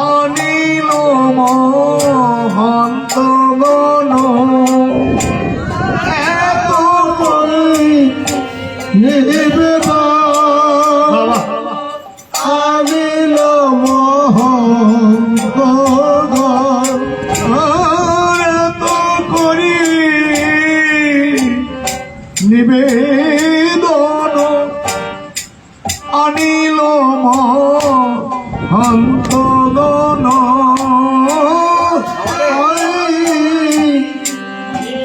অনিল মহন্তগণ এত করি নিবেদন অনিল মহন্তগণ এত করি নিবেদন অনিল মহন্তগণ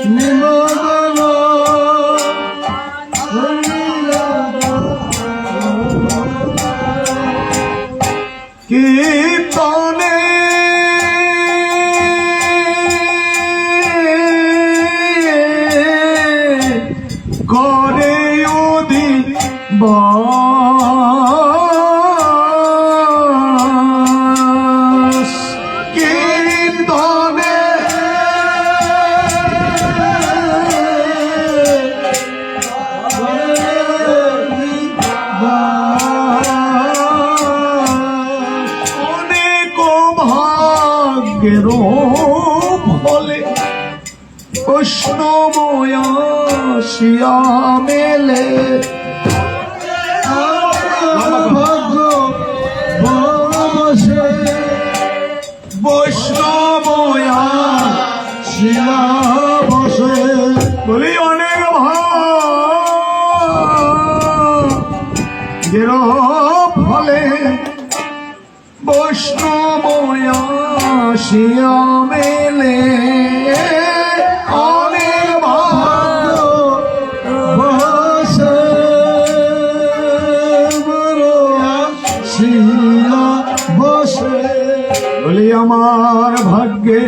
নিবেদন কীর্তনে করে অধি বাস কীর্তনে ভাগ্যের ফলে বৈষ্ণবয়া শিয়া মেলে ভাগ্য বসে বৈষ্ণবয়া শিলা বসে বলি অনেক ভাগ্যের ফলে বৈষ্ণবয়া শিয়া মেলে অনেক ভাগ্য বসে শিলা বসে বলি আমার ভাগ্যে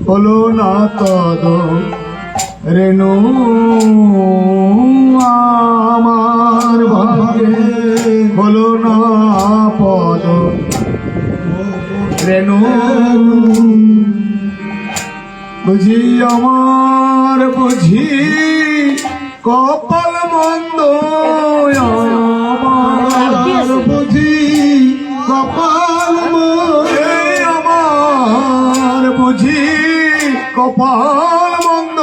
হলো না তদ রেণু আমার ভাগ্যে হলো না পদ রেণু বুঝি আমার বুঝি কপাল মন্দ আমার বুঝি কপাল আমার বুঝি কপাল মন্দ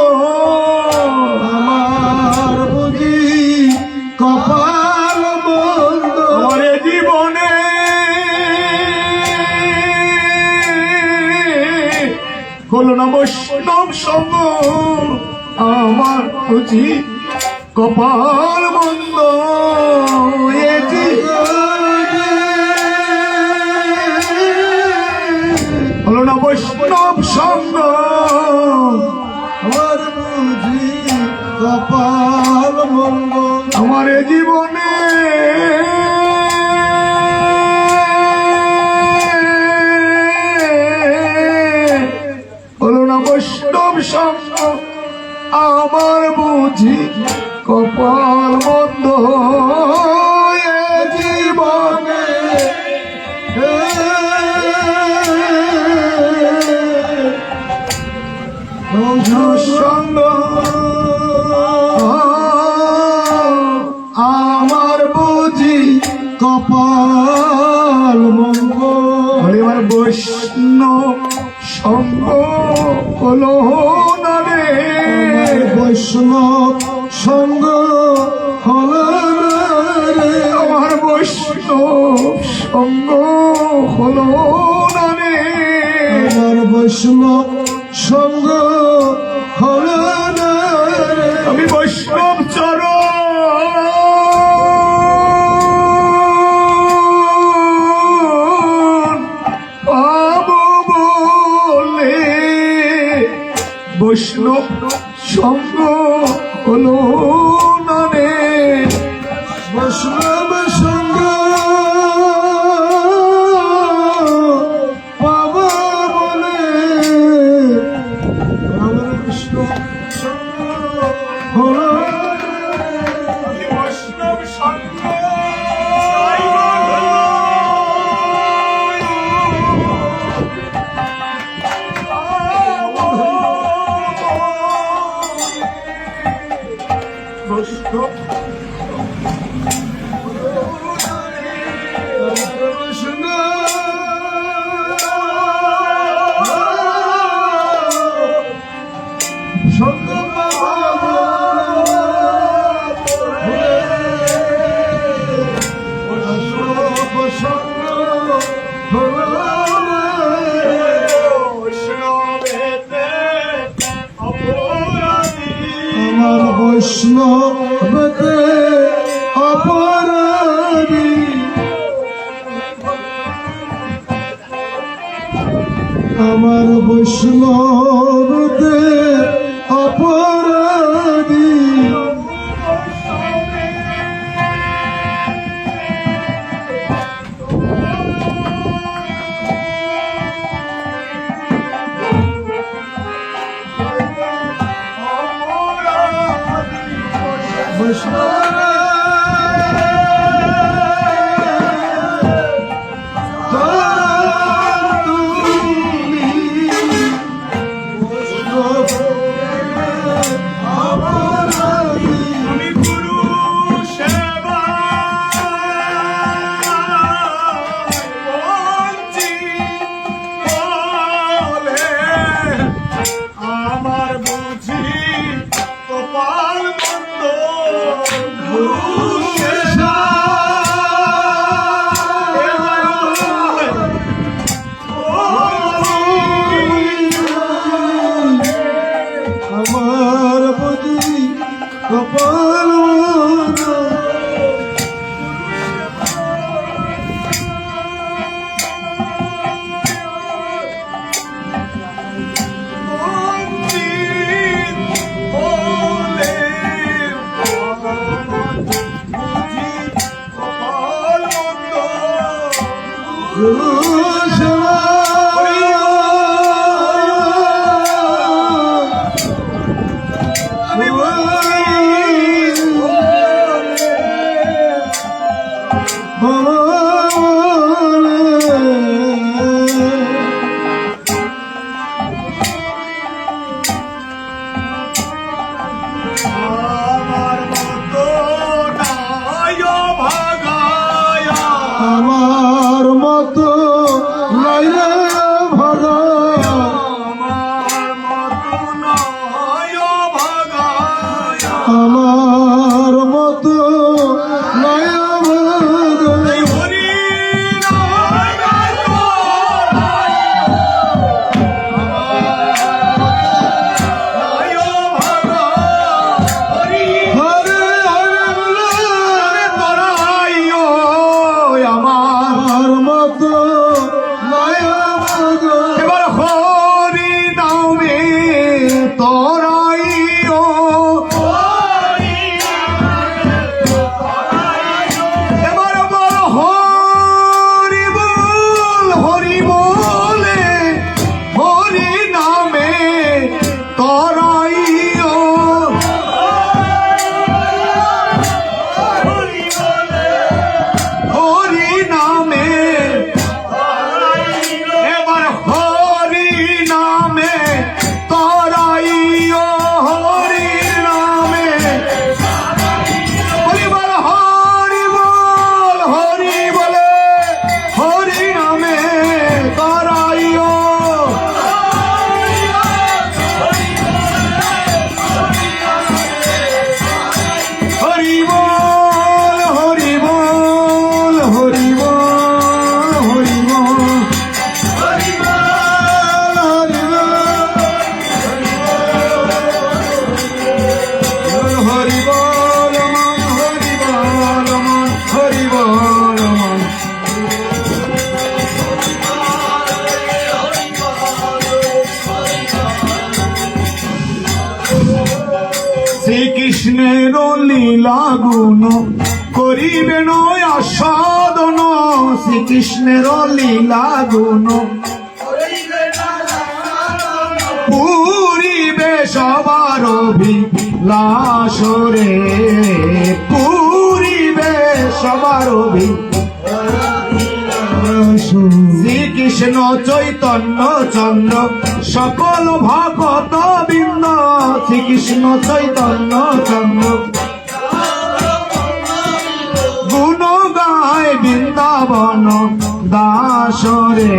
আমার বুঝি কপাল বন্ধ আমার জীবনে হলো না বৈষ্ণব সঙ্গ আমার বুঝি কপাল মন্দ এ জীবনে হলো না বৈষ্ণব সঙ্গ আমার বুঝি কপাল মঙ্গল আমার এ জীবনে হলো না বৈষ্ণব সঙ্গ আমার বুঝি কপাল মন্দ এ জীবনে সঙ্গ আমার বুঝি কপাল মঙ্গল এবার বৈষ্ণব সঙ্গ হলো না রে বৈষ্ণব সঙ্গ হলো না রে আমার বৈষ্ণব সঙ্গ হলো না রে আমার বৈষ্ণব সঙ্গ হলো না রে আমি বৈষ্ণব চরণ পাবো বলে বৈষ্ণব সঙ্গ হলো না রে বৈষ্ণব সঙ্গ পাবো বলে আমার বৈষ্ণব সঙ্গ হলো বৈষ্ণব সঙ্গ বৈষ্ণব সঙ্গ পাবো সঙ্গ হলো না রে আমার বৈষ্ণবতে অপরাধী আমার বৈষ্ণবতে অপরাধী বৈষ্ণব আমার মতো লাইলে ভাগা আমার মতো লাইলে আমার মতো এবার হরি নামে তোরাইও এবার বল হরি বলে হরি নামে তোরাইও হরি নামে এবার হরি নামে তোরাইও হরি নামে বলিবার হরি বলে হরি নামে তোরাইও হরি বল হরি বল হরি বল হরি বল হরি বল হরি বল হরি বল মন হরি বল মন হরি বল মন শ্রীকৃষ্ণের লীলা গুণ করিবেন আস্বাদন শ্রীকৃষ্ণের লীলা গুণ পুরিবে সবার অভিলাষ রে পুরিবে সবার শ্রীকৃষ্ণ চৈতন্য চন্দ্র সকল ভকত বৃন্দ শ্রীকৃষ্ণ চৈতন্য চন্দ্র গুণ গায় বৃন্দাবন দাস রে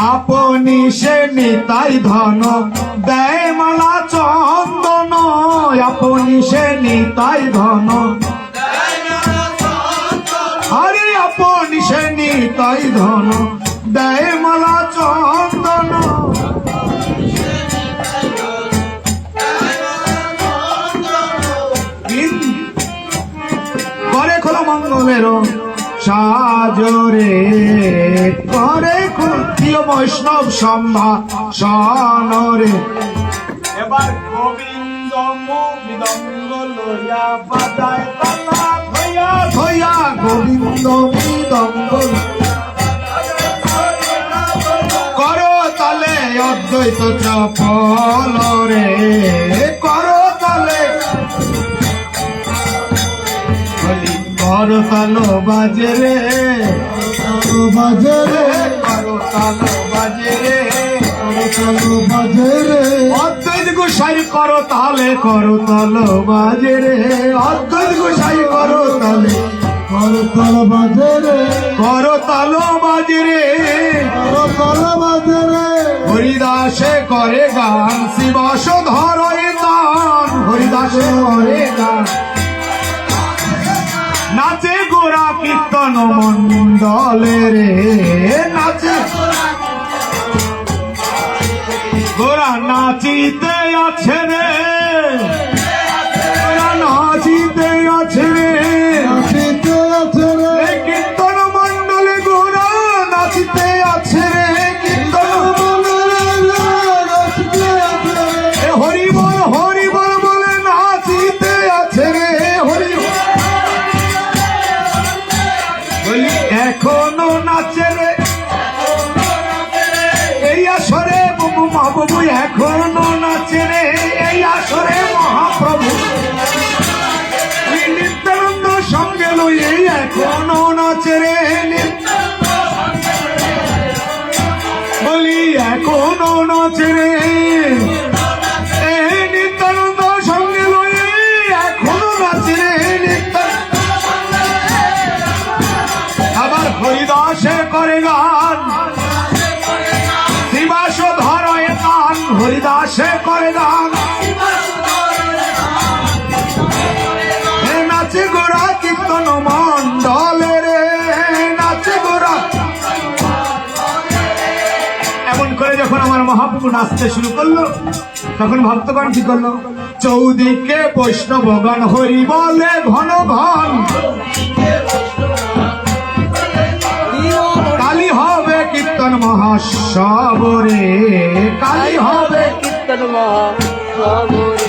আপনি সে নিতাই ধন দেয় মালা চন্দন আপনি সে নিতাই ধন আরে আপনি সে নিতাই ধন দেয় মালা চন্দন করে খোলা মঙ্গলের সাজরে করে প্রিয় বৈষ্ণব সম্ভা সনরে এবার গোবিন্দ মৃদঙ্গ লইয়া বাজায় তালা ধইয়া ধইয়া গোবিন্দ মৃদঙ্গ করো তালে অদ্বৈত চপল রে করো তালে করো তালো বাজে রে করো বাজে রে করো তালো বাজে রে করো তালো বাজে রে অদ্বৈত গোসাই করো তালে করো তালো বাজে রে অদ্বৈত গোসাই করো তালে করো তালো বাজে রে করো তালো বাজে রে করো তালো বাজে রে হরিদাসে করে গান শিবাস ধরয় দান হরিদাসে করে গান নাচে গোরা কীর্তন মন্ডলে রে নাচে গোরা নাচিতে আছে রে গোরা নাচিতে আছে রে নাচিতে আছে রে কীর্তন মন্ডলে গোরা নাচিতে আছে রে কীর্তন মন্ডলে নাচিতে আছে রে হরি বল বলে নাচিতে আছে রে এখনো নাচে রে এই আসরে মহাপ্রভু নিত্যানন্দ সঙ্গে লইয়ে এখনো নাচে রে বলি এখনো নাচে রে নিত্যানন্দ সঙ্গে লইয়ে এখনো নাচে রে আবার হরিদাসে করে গান শিবাস ধরায় গান হরিদাসে করে গান নাচে গোরা কীর্তন মন্ডলে রে নাচে গোরা। এমন করে যখন আমার মহাপ্রভু নাচতে শুরু করলো তখন ভক্তগণ কি করলো চৌদিকে বৈষ্ণবগণ হরি বলে ঘন ঘন কালী হবে কীর্তন মহাসবরে কালী হবে কীর্তন মহাসবরে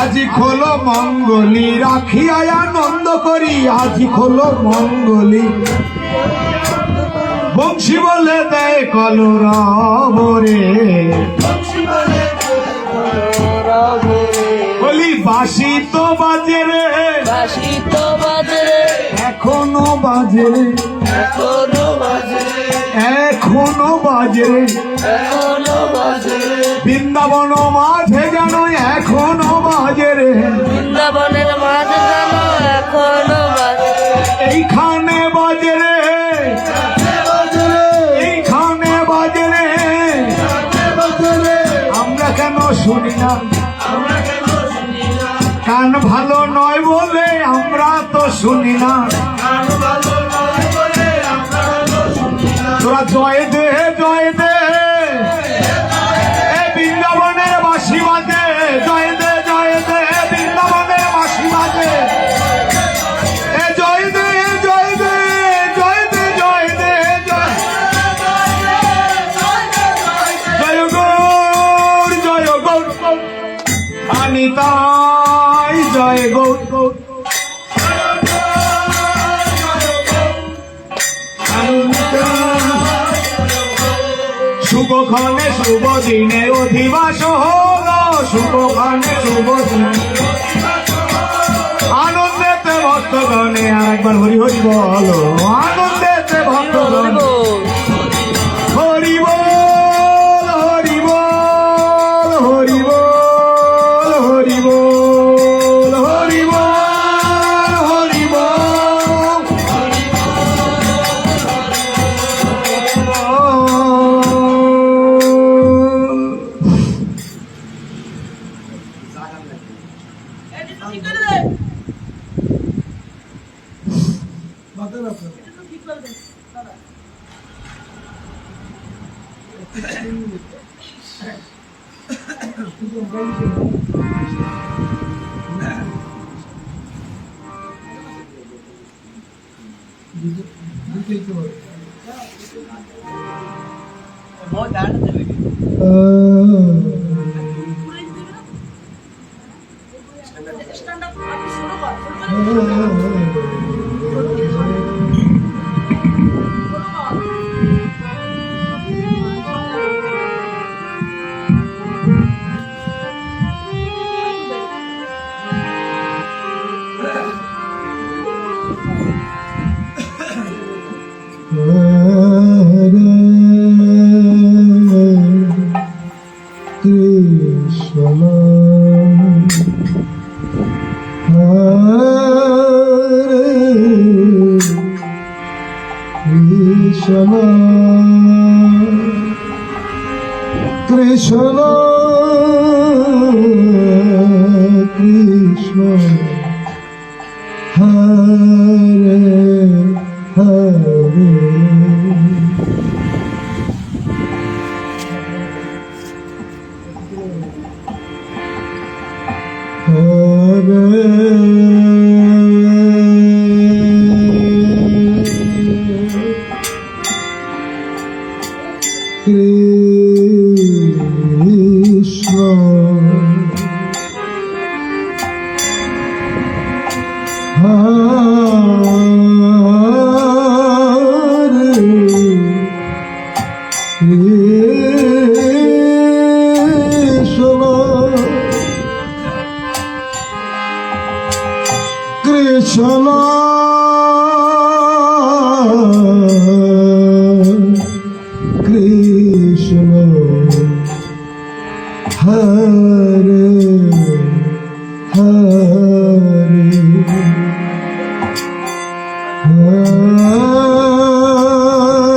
আজি খোলো মঙ্গলি রাখিয়া আনন্দ করি আজি খোলো মঙ্গলি বংশী বলে দেয় কলরবরে বলি বাঁশি তো বাজে রে বাঁশি তো বাজে রে এখনো বাজে রে এখনো বাজে রে এখনো বাজে রে এখনো বাজে রে বৃন্দাবন মাঝে যেন এখনো বাজে রে বৃন্দাবনের মাঝে যেন এখনো বাজে এইখানে বাজে রে এইখানে বাজে রে আমরা কেন শুনি না কান ভালো নয় বলে আমরা তো শুনি না তোরা জয় দে জয় দে বৃন্দাবনের বাঁশি বাজে জয় দে বৃন্দাবনের বাঁশি বাজে জয় দে জয় দে জয় দে জয় দে জয় জয় গৌর অনিতাই জয় গৌর শুভক্ষণে শুভ দিনে অধিবাস হল শুভক্ষণে শুভ দিনে আনন্দেতে ভক্তগণে আরেকবার হরি হরি বলো আনন্দেতে ভক্তগণ হরি বল হরি বল হরি বল হরি বল হরি বল হরি বল এটা তো ঠিক করে দে মাথা ব্যথা এটা তো ঠিক করে দে দাদা দিতেই তো হবে। बहुत ध्यान से देखें পুরো দিবি না স্ট্যান্ড আপ আপনি শুরু কর শুরু Krishna Krishna Hare Hare Hare Krishna Krishna Hare Hare Hare Ram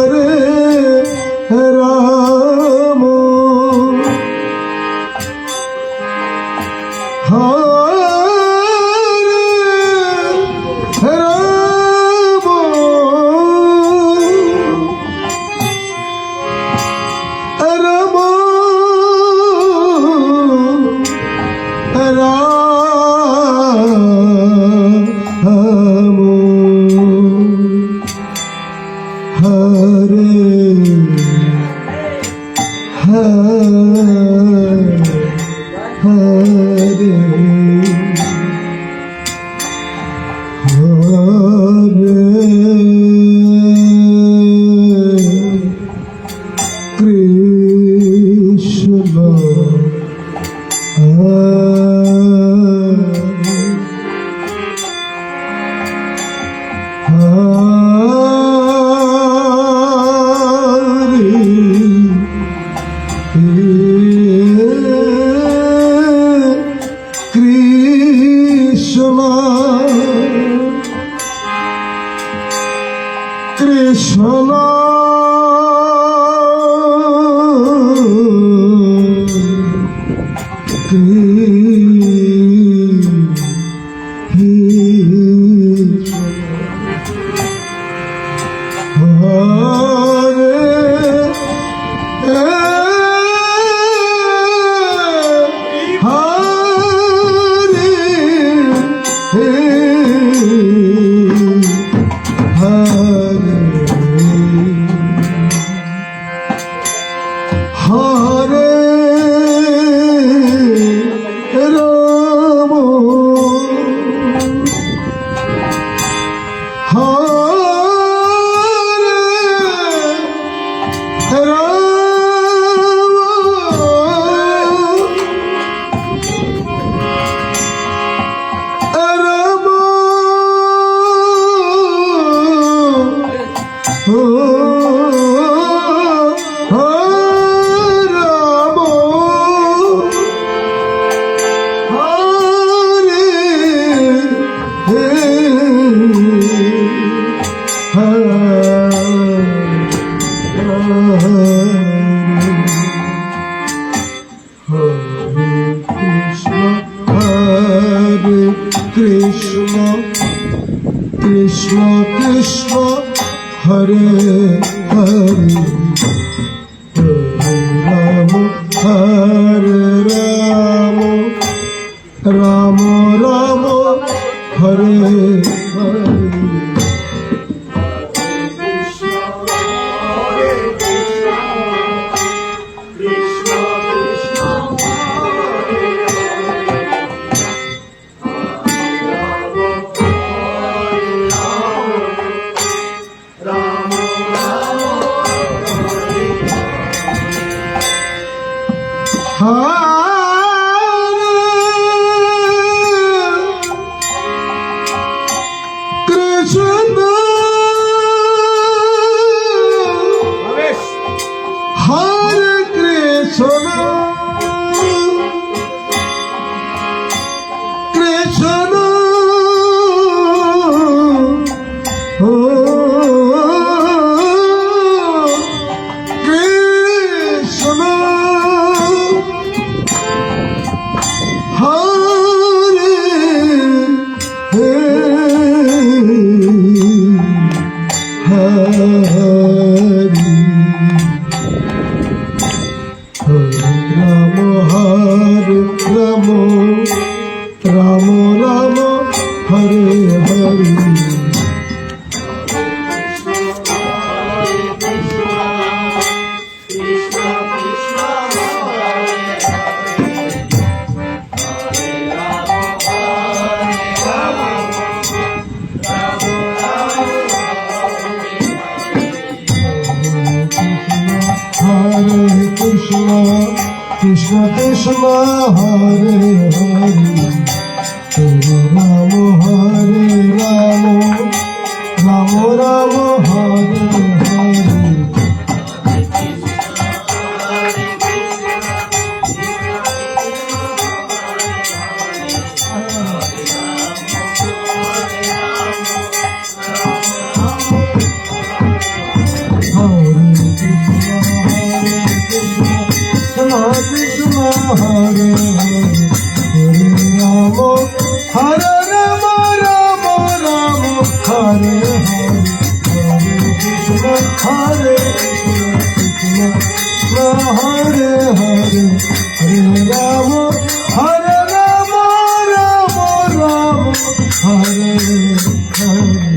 হরে রাম রাম রাম হরে হরে কৃষ্ণ কৃষ্ণ কৃষ্ণ হরে রাম হরে রাম কৃষ্ণ কৃষ্ণ কৃষ্ণ হরে হরে রাম হরে রাম রাম রাম হরে হরে কৃষ্ণ হরে কৃষ্ণ কৃষ্ণ কৃষ্ণ হরে রাম হরে Ram Ram Ram Hare Hare Hare Krishna, Krishna Krishna, Hare Hare, Hare Ram হরে Ram Ram Ram Hare Hare Krishna Hare Hare Rama Rama Rama Hare Hare Krishna Hare Krishna Hare Hare Hare Rama Rama Rama Hare Hare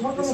সকালে